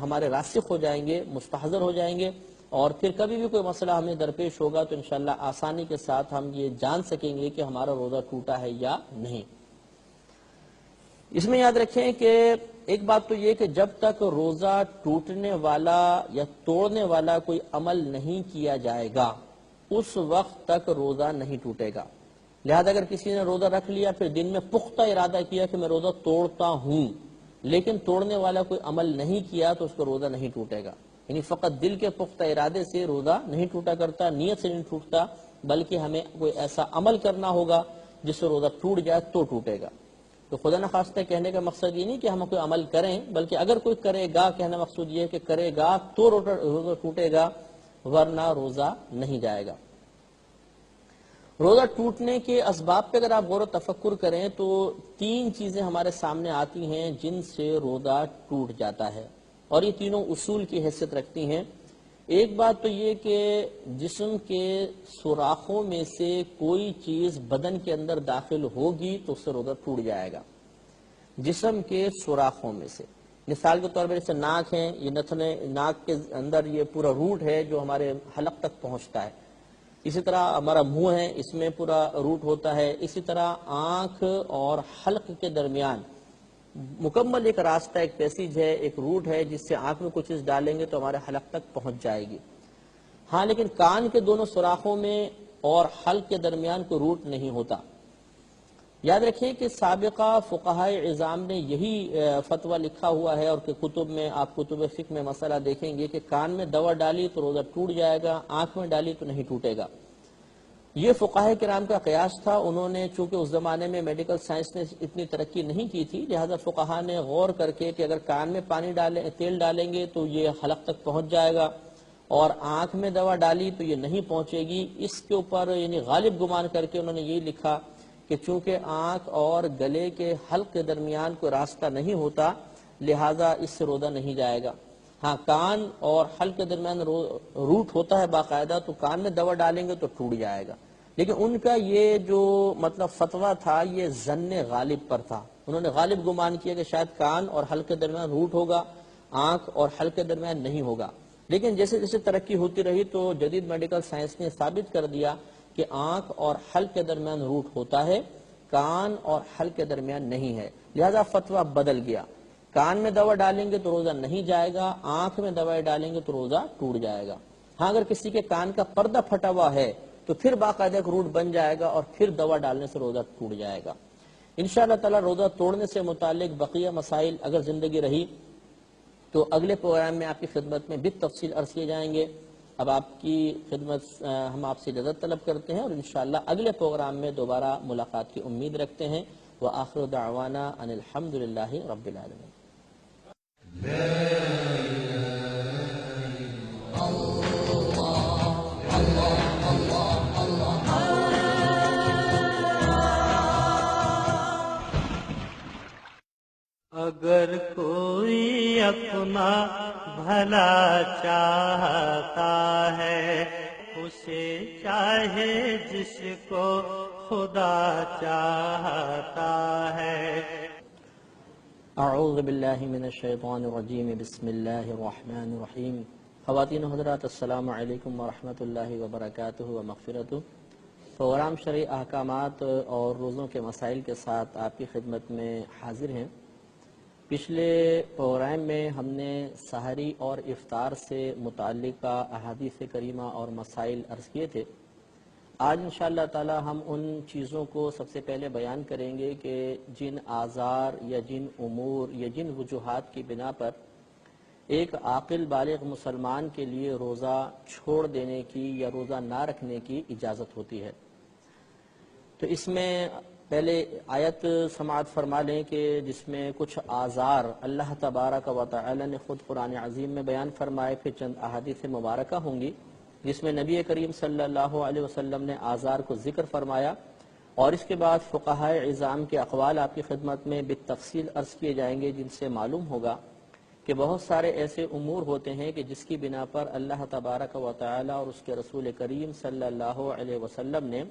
ہمارے راسخ ہو جائیں گے، مستحضر ہو جائیں گے، اور پھر کبھی بھی کوئی مسئلہ ہمیں درپیش ہوگا تو انشاءاللہ آسانی کے ساتھ ہم یہ جان سکیں گے کہ ہمارا روزہ ٹوٹا ہے یا نہیں۔ اس میں یاد رکھیں کہ ایک بات تو یہ کہ جب تک روزہ ٹوٹنے والا یا توڑنے والا کوئی عمل نہیں کیا جائے گا اس وقت تک روزہ نہیں ٹوٹے گا۔ لہذا اگر کسی نے روزہ رکھ لیا پھر دن میں پختہ ارادہ کیا کہ میں روزہ توڑتا ہوں لیکن توڑنے والا کوئی عمل نہیں کیا تو اس کو روزہ نہیں ٹوٹے گا۔ یعنی فقط دل کے پختہ ارادے سے روزہ نہیں ٹوٹا کرتا، نیت سے نہیں ٹوٹتا، بلکہ ہمیں کوئی ایسا عمل کرنا ہوگا جس سے روزہ ٹوٹ جائے تو ٹوٹے گا۔ تو خدا نخواستہ کہنے کا مقصد یہ نہیں کہ ہم کوئی عمل کریں، بلکہ اگر کوئی کرے گا، کہنا مقصود یہ ہے کہ کرے گا تو روزہ ٹوٹے گا، ورنہ روزہ نہیں جائے گا۔ روزہ ٹوٹنے کے اسباب پہ اگر آپ غور و تفکر کریں تو 3 چیزیں ہمارے سامنے آتی ہیں جن سے روزہ ٹوٹ جاتا ہے، اور یہ تینوں اصول کی حیثیت رکھتی ہیں۔ ایک بات تو یہ کہ جسم کے سوراخوں میں سے کوئی چیز بدن کے اندر داخل ہوگی تو اس سے روزہ ٹوٹ جائے گا۔ جسم کے سوراخوں میں سے، مثال کے طور پر جیسے ناک ہیں، یہ نتنے ناک کے اندر یہ پورا روٹ ہے جو ہمارے حلق تک پہنچتا ہے۔ اسی طرح ہمارا منہ ہے، اس میں پورا روٹ ہوتا ہے۔ اسی طرح آنکھ اور حلق کے درمیان مکمل ایک راستہ، ایک پیسیج ہے، ایک روٹ ہے جس سے آنکھ میں کچھ چیز ڈالیں گے تو ہمارے حلق تک پہنچ جائے گی۔ ہاں لیکن کان کے دونوں سوراخوں میں اور حلق کے درمیان کوئی روٹ نہیں ہوتا۔ یاد رکھیں کہ سابقہ فقہائے عظام نے یہی فتویٰ لکھا ہوا ہے، اور کہ کتب میں آپ کتب فقہ میں مسئلہ دیکھیں گے کہ کان میں دوا ڈالی تو روزہ ٹوٹ جائے گا، آنکھ میں ڈالی تو نہیں ٹوٹے گا۔ یہ فقہائے کرام کا قیاس تھا. انہوں نے چونکہ اس زمانے میں میڈیکل سائنس نے اتنی ترقی نہیں کی تھی، لہذا فقہا نے غور کر کے کہ اگر کان میں تیل ڈالیں گے تو یہ حلق تک پہنچ جائے گا، اور آنکھ میں دوا ڈالی تو یہ نہیں پہنچے گی. اس کے اوپر یعنی غالب گمان کر کے انہوں نے یہی لکھا کہ چونکہ آنکھ اور گلے کے حلق کے درمیان کوئی راستہ نہیں ہوتا، لہذا اس سے روزہ نہیں جائے گا. ہاں، کان اور حلق کے درمیان روٹ ہوتا ہے باقاعدہ، تو کان میں دوا ڈالیں گے تو ٹوٹ جائے گا. لیکن ان کا یہ جو مطلب فتویٰ تھا یہ ظن غالب پر تھا. انہوں نے غالب گمان کیا کہ شاید کان اور حلق کے درمیان روٹ ہوگا، آنکھ اور حلق کے درمیان نہیں ہوگا. لیکن جیسے جیسے ترقی ہوتی رہی تو جدید میڈیکل سائنس نے ثابت کر دیا کہ آنکھ اور حلق کے درمیان روٹ ہوتا ہے، کان اور حلق کے درمیان نہیں ہے. لہذا فتویٰ بدل گیا. کان میں دوا ڈالیں گے تو روزہ نہیں جائے گا، آنکھ میں دوائی ڈالیں گے تو روزہ ٹوٹ جائے گا. ہاں، اگر کسی کے کان کا پردہ پھٹا ہوا ہے تو پھر باقاعدہ ایک روٹ بن جائے گا اور پھر دوا ڈالنے سے روزہ ٹوٹ جائے گا. انشاءاللہ تعالی روزہ توڑنے سے متعلق بقیہ مسائل اگر زندگی رہی تو اگلے پروگرام میں آپ کی خدمت میں بالتفصیل عرض کیے جائیں گے. اب آپ کی خدمت ہم آپ سے اجازت طلب کرتے ہیں اور انشاءاللہ اگلے پروگرام میں دوبارہ ملاقات کی امید رکھتے ہیں. وآخر دعوانا ان الحمدللہ رب العالمین. اگر کوئی اپنا بھلا چاہتا ہے، اسے چاہے جس کو خدا چاہتا ہے. اعوذ باللہ من الشیطان الرجیم. بسم اللہ الرحمن الرحیم. خواتین و حضرات، السلام علیکم ورحمۃ اللہ وبرکاتہ و مغفرتہ. پروگرام شرعی احکامات اور روزوں کے مسائل کے ساتھ آپ کی خدمت میں حاضر ہیں. پچھلے پروگرام میں ہم نے سحری اور افطار سے متعلقہ احادیث کریمہ اور مسائل عرض کیے تھے. آج انشاءاللہ تعالی ہم ان چیزوں کو سب سے پہلے بیان کریں گے کہ جن آزار یا جن امور یا جن وجوہات کی بنا پر ایک عاقل بالغ مسلمان کے لیے روزہ چھوڑ دینے کی یا روزہ نہ رکھنے کی اجازت ہوتی ہے. تو اس میں پہلے آیت سماعت فرما لیں کہ جس میں کچھ آزار اللہ تبارک و تعالی نے خود قرآن عظیم میں بیان فرمائے، پھر چند احادیث مبارکہ ہوں گی جس میں نبی کریم صلی اللہ علیہ وسلم نے آزار کو ذکر فرمایا، اور اس کے بعد فقہائے عظام کے اقوال آپ کی خدمت میں بالتفصیل عرض کیے جائیں گے، جن سے معلوم ہوگا کہ بہت سارے ایسے امور ہوتے ہیں کہ جس کی بنا پر اللہ تبارک و تعالی اور اس کے رسول کریم صلی اللہ علیہ وسلم نے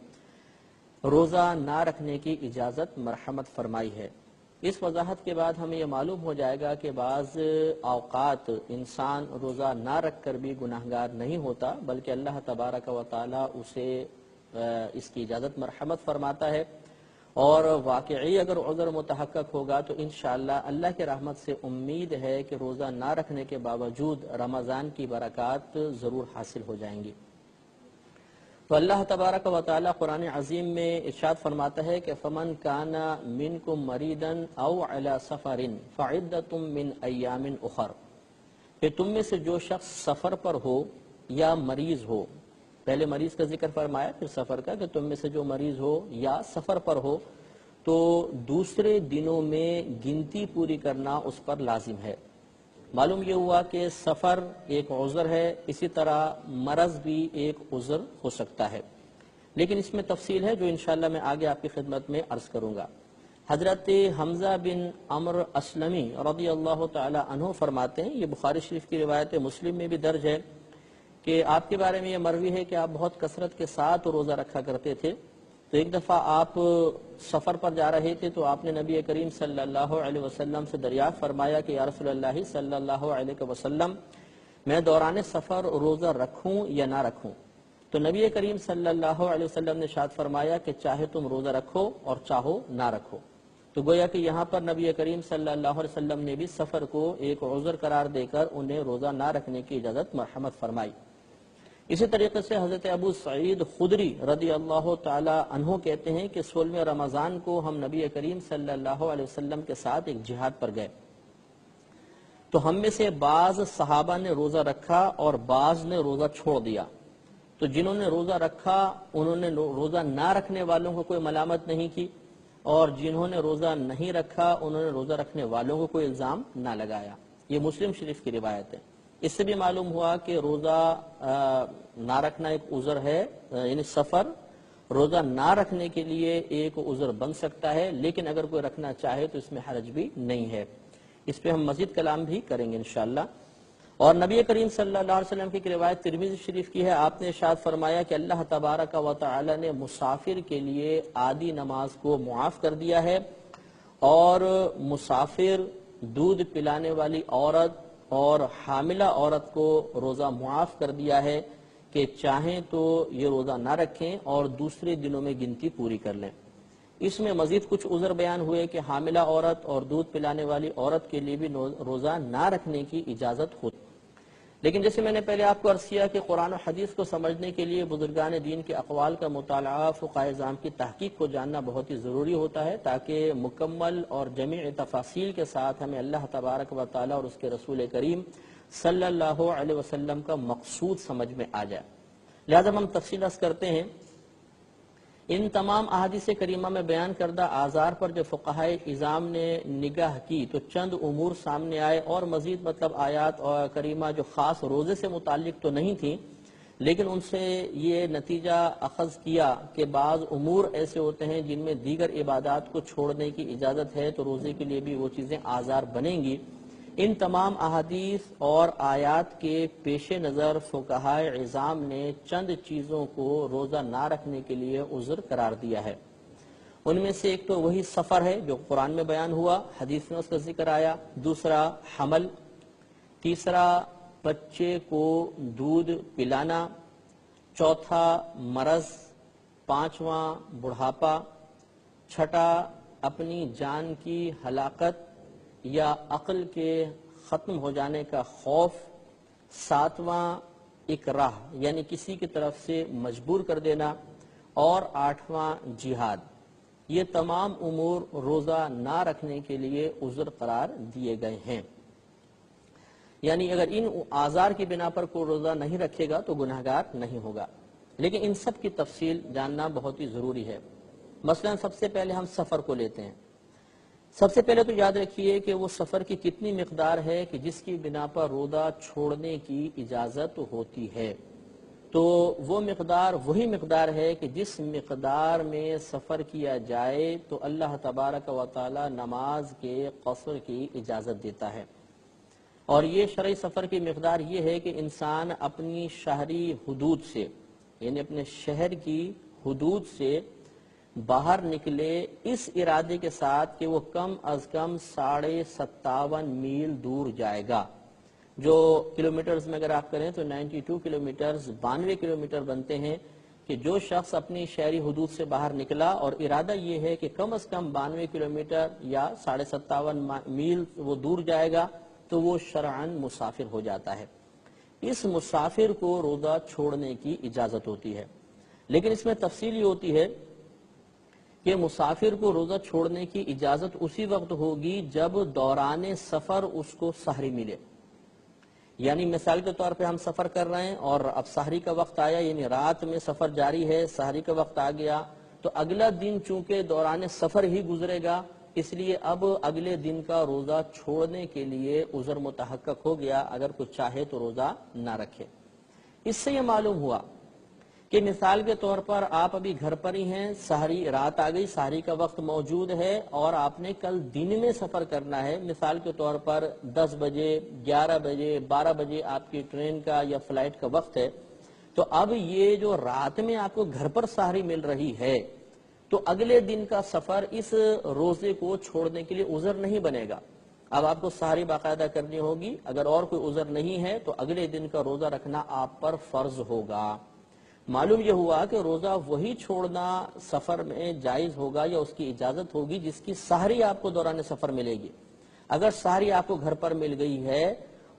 روزہ نہ رکھنے کی اجازت مرحمت فرمائی ہے. اس وضاحت کے بعد ہمیں یہ معلوم ہو جائے گا کہ بعض اوقات انسان روزہ نہ رکھ کر بھی گناہگار نہیں ہوتا، بلکہ اللہ تبارک و تعالی اسے اس کی اجازت مرحمت فرماتا ہے، اور واقعی اگر عذر متحقق ہوگا تو انشاءاللہ اللہ کے رحمت سے امید ہے کہ روزہ نہ رکھنے کے باوجود رمضان کی برکات ضرور حاصل ہو جائیں گی. تو اللہ تبارک و تعالی قرآن عظیم میں ارشاد فرماتا ہے کہ فمن کان منکم مریضا او علی سفر فعدۃ من ایام اخر. کہ تم میں سے جو شخص سفر پر ہو یا مریض ہو، پہلے مریض کا ذکر فرمایا پھر سفر کا، کہ تم میں سے جو مریض ہو یا سفر پر ہو تو دوسرے دنوں میں گنتی پوری کرنا اس پر لازم ہے. معلوم یہ ہوا کہ سفر ایک عذر ہے، اسی طرح مرض بھی ایک عذر ہو سکتا ہے، لیکن اس میں تفصیل ہے جو انشاءاللہ میں آگے آپ کی خدمت میں عرض کروں گا. حضرت حمزہ بن عمرو اسلمی رضی اللہ تعالی عنہ فرماتے ہیں، یہ بخاری شریف کی روایت ہے، مسلم میں بھی درج ہے، کہ آپ کے بارے میں یہ مروی ہے کہ آپ بہت کثرت کے ساتھ روزہ رکھا کرتے تھے. تو ایک دفعہ آپ سفر پر جا رہے تھے تو آپ نے نبی کریم صلی اللہ علیہ وسلم سے دریافت فرمایا کہ یا رسول اللہ صلی اللہ علیہ وسلم، میں دوران سفر روزہ رکھوں یا نہ رکھوں؟ تو نبی کریم صلی اللہ علیہ وسلم نے ارشاد فرمایا کہ چاہے تم روزہ رکھو اور چاہو نہ رکھو. تو گویا کہ یہاں پر نبی کریم صلی اللہ علیہ وسلم نے بھی سفر کو ایک عذر قرار دے کر انہیں روزہ نہ رکھنے کی اجازت مرحمت فرمائی. اسی طریقے سے حضرت ابو سعید خدری رضی اللہ تعالی عنہ کہتے ہیں کہ 16ویں رمضان کو ہم نبی کریم صلی اللہ علیہ وسلم کے ساتھ ایک جہاد پر گئے، تو ہم میں سے بعض صحابہ نے روزہ رکھا اور بعض نے روزہ چھوڑ دیا. تو جنہوں نے روزہ رکھا انہوں نے روزہ نہ رکھنے والوں کو کوئی ملامت نہیں کی، اور جنہوں نے روزہ نہیں رکھا انہوں نے روزہ رکھنے والوں کو کوئی الزام نہ لگایا۔ یہ مسلم شریف کی روایت ہے۔ اس سے بھی معلوم ہوا کہ روزہ نہ رکھنا ایک عذر ہے، یعنی سفر روزہ نہ رکھنے کے لیے ایک عذر بن سکتا ہے، لیکن اگر کوئی رکھنا چاہے تو اس میں حرج بھی نہیں ہے۔ اس پہ ہم مزید کلام بھی کریں گے انشاءاللہ۔ اور نبی کریم صلی اللہ علیہ وسلم کی ایک روایت ترمذی شریف کی ہے، آپ نے ارشاد فرمایا کہ اللہ تبارک و تعالی نے مسافر کے لیے آدھی نماز کو معاف کر دیا ہے، اور مسافر، دودھ پلانے والی عورت اور حاملہ عورت کو روزہ معاف کر دیا ہے کہ چاہیں تو یہ روزہ نہ رکھیں اور دوسرے دنوں میں گنتی پوری کر لیں۔ اس میں مزید کچھ عذر بیان ہوئے کہ حاملہ عورت اور دودھ پلانے والی عورت کے لیے بھی روزہ نہ رکھنے کی اجازت ہوتی، لیکن جیسے میں نے پہلے آپ کو عرض کیا کہ قرآن و حدیث کو سمجھنے کے لیے بزرگان دین کے اقوال کا مطالعہ، فقہائے اعظام کی تحقیق کو جاننا بہت ہی ضروری ہوتا ہے، تاکہ مکمل اور جمیع تفاصیل کے ساتھ ہمیں اللہ تبارک و تعالی اور اس کے رسول کریم صلی اللہ علیہ وسلم کا مقصود سمجھ میں آ جائے۔ لہذا ہم تفصیل عرض کرتے ہیں۔ ان تمام احادیث کریمہ میں بیان کردہ آثار پر جو فقہائے اعظام نے نگاہ کی تو چند امور سامنے آئے، اور مزید آیات اور کریمہ جو خاص روزے سے متعلق تو نہیں تھیں، لیکن ان سے یہ نتیجہ اخذ کیا کہ بعض امور ایسے ہوتے ہیں جن میں دیگر عبادات کو چھوڑنے کی اجازت ہے، تو روزے کے لیے بھی وہ چیزیں آثار بنیں گی۔ ان تمام احادیث اور آیات کے پیش نظر فقہائے اعظام نے چند چیزوں کو روزہ نہ رکھنے کے لیے عذر قرار دیا ہے۔ ان میں سے ایک تو وہی سفر ہے جو قرآن میں بیان ہوا، حدیث میں اس کا ذکر آیا، دوسرا حمل، تیسرا بچے کو دودھ پلانا، چوتھا مرض، پانچواں بڑھاپا، چھٹا اپنی جان کی ہلاکت یا عقل کے ختم ہو جانے کا خوف، ساتواں اکراہ یعنی کسی کی طرف سے مجبور کر دینا، اور آٹھواں جہاد۔ یہ تمام امور روزہ نہ رکھنے کے لیے عذر قرار دیے گئے ہیں۔ یعنی اگر ان آثار کی بنا پر کوئی روزہ نہیں رکھے گا تو گناہگار نہیں ہوگا، لیکن ان سب کی تفصیل جاننا بہت ہی ضروری ہے۔ مثلا سب سے پہلے ہم سفر کو لیتے ہیں۔ سب سے پہلے تو یاد رکھیے کہ وہ سفر کی کتنی مقدار ہے کہ جس کی بنا پر روزہ چھوڑنے کی اجازت ہوتی ہے، تو وہ مقدار وہی مقدار ہے کہ جس مقدار میں سفر کیا جائے تو اللہ تبارک و تعالی نماز کے قصر کی اجازت دیتا ہے۔ اور یہ شرعی سفر کی مقدار یہ ہے کہ انسان اپنی شہری حدود سے، یعنی اپنے شہر کی حدود سے باہر نکلے اس ارادے کے ساتھ کہ وہ کم از کم 57.5 میل دور جائے گا، جو کلومیٹرز میں اگر آپ کریں تو 92 کلومیٹرز 92 کلومیٹر بنتے ہیں، کہ جو شخص اپنی شہری حدود سے باہر نکلا اور ارادہ یہ ہے کہ کم از کم 92 کلومیٹر یا 57.5 میل وہ دور جائے گا تو وہ شرعاً مسافر ہو جاتا ہے۔ اس مسافر کو روزہ چھوڑنے کی اجازت ہوتی ہے، لیکن اس میں تفصیل یہ ہوتی ہے کہ مسافر کو روزہ چھوڑنے کی اجازت اسی وقت ہوگی جب دوران سفر اس کو سحری ملے۔ یعنی مثال کے طور پہ ہم سفر کر رہے ہیں اور اب سحری کا وقت آیا، یعنی رات میں سفر جاری ہے، سحری کا وقت آ گیا، تو اگلا دن چونکہ دوران سفر ہی گزرے گا، اس لیے اب اگلے دن کا روزہ چھوڑنے کے لیے عذر متحقق ہو گیا، اگر کوئی چاہے تو روزہ نہ رکھے۔ اس سے یہ معلوم ہوا کہ مثال کے طور پر آپ ابھی گھر پر ہی ہیں، سحری رات آ گئی، سحری کا وقت موجود ہے اور آپ نے کل دن میں سفر کرنا ہے، مثال کے طور پر 10 بجے 11 بجے 12 بجے آپ کی ٹرین کا یا فلائٹ کا وقت ہے، تو اب یہ جو رات میں آپ کو گھر پر سحری مل رہی ہے تو اگلے دن کا سفر اس روزے کو چھوڑنے کے لیے عذر نہیں بنے گا۔ اب آپ کو سحری باقاعدہ کرنی ہوگی، اگر اور کوئی عذر نہیں ہے تو اگلے دن کا روزہ رکھنا آپ پر فرض ہوگا۔ معلوم یہ ہوا کہ روزہ وہی چھوڑنا سفر میں جائز ہوگا یا اس کی اجازت ہوگی جس کی سحری آپ کو دوران سفر ملے گی۔ اگر سحری آپ کو گھر پر مل گئی ہے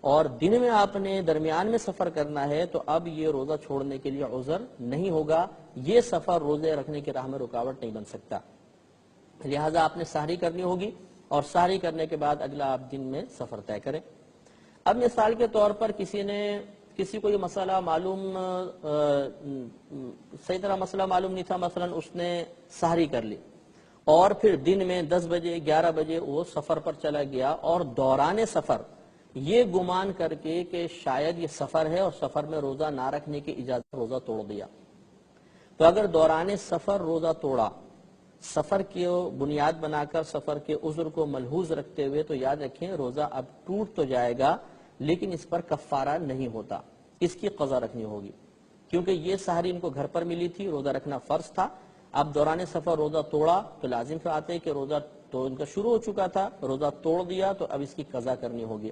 اور دن میں آپ نے درمیان میں سفر کرنا ہے تو اب یہ روزہ چھوڑنے کے لیے عذر نہیں ہوگا، یہ سفر روزے رکھنے کی راہ میں رکاوٹ نہیں بن سکتا، لہٰذا آپ نے سحری کرنی ہوگی اور سحری کرنے کے بعد اگلا آپ دن میں سفر طے کریں۔ اب مثال کے طور پر کسی نے کسی کو یہ مسئلہ معلوم صحیح طرح مسئلہ معلوم نہیں تھا، مثلا اس نے سحری کر لی اور پھر دن میں 10 بجے 11 بجے وہ سفر پر چلا گیا، اور دوران سفر یہ گمان کر کے کہ شاید یہ سفر ہے اور سفر میں روزہ نہ رکھنے کی اجازت، روزہ توڑ دیا. تو اگر دوران سفر روزہ توڑا، سفر کی بنیاد بنا کر سفر کے عذر کو ملحوظ رکھتے ہوئے، تو یاد رکھیں روزہ اب ٹوٹ تو جائے گا لیکن اس پر کفارہ نہیں ہوتا، اس کی قضا رکھنی ہوگی، کیونکہ یہ سحری ان کو گھر پر ملی تھی، روزہ رکھنا فرض تھا. اب دوران سفر روزہ توڑا تو لازم سے آتے کہ روزہ تو ان کا شروع ہو چکا تھا، روزہ توڑ دیا تو اب اس کی قضا کرنی ہوگی.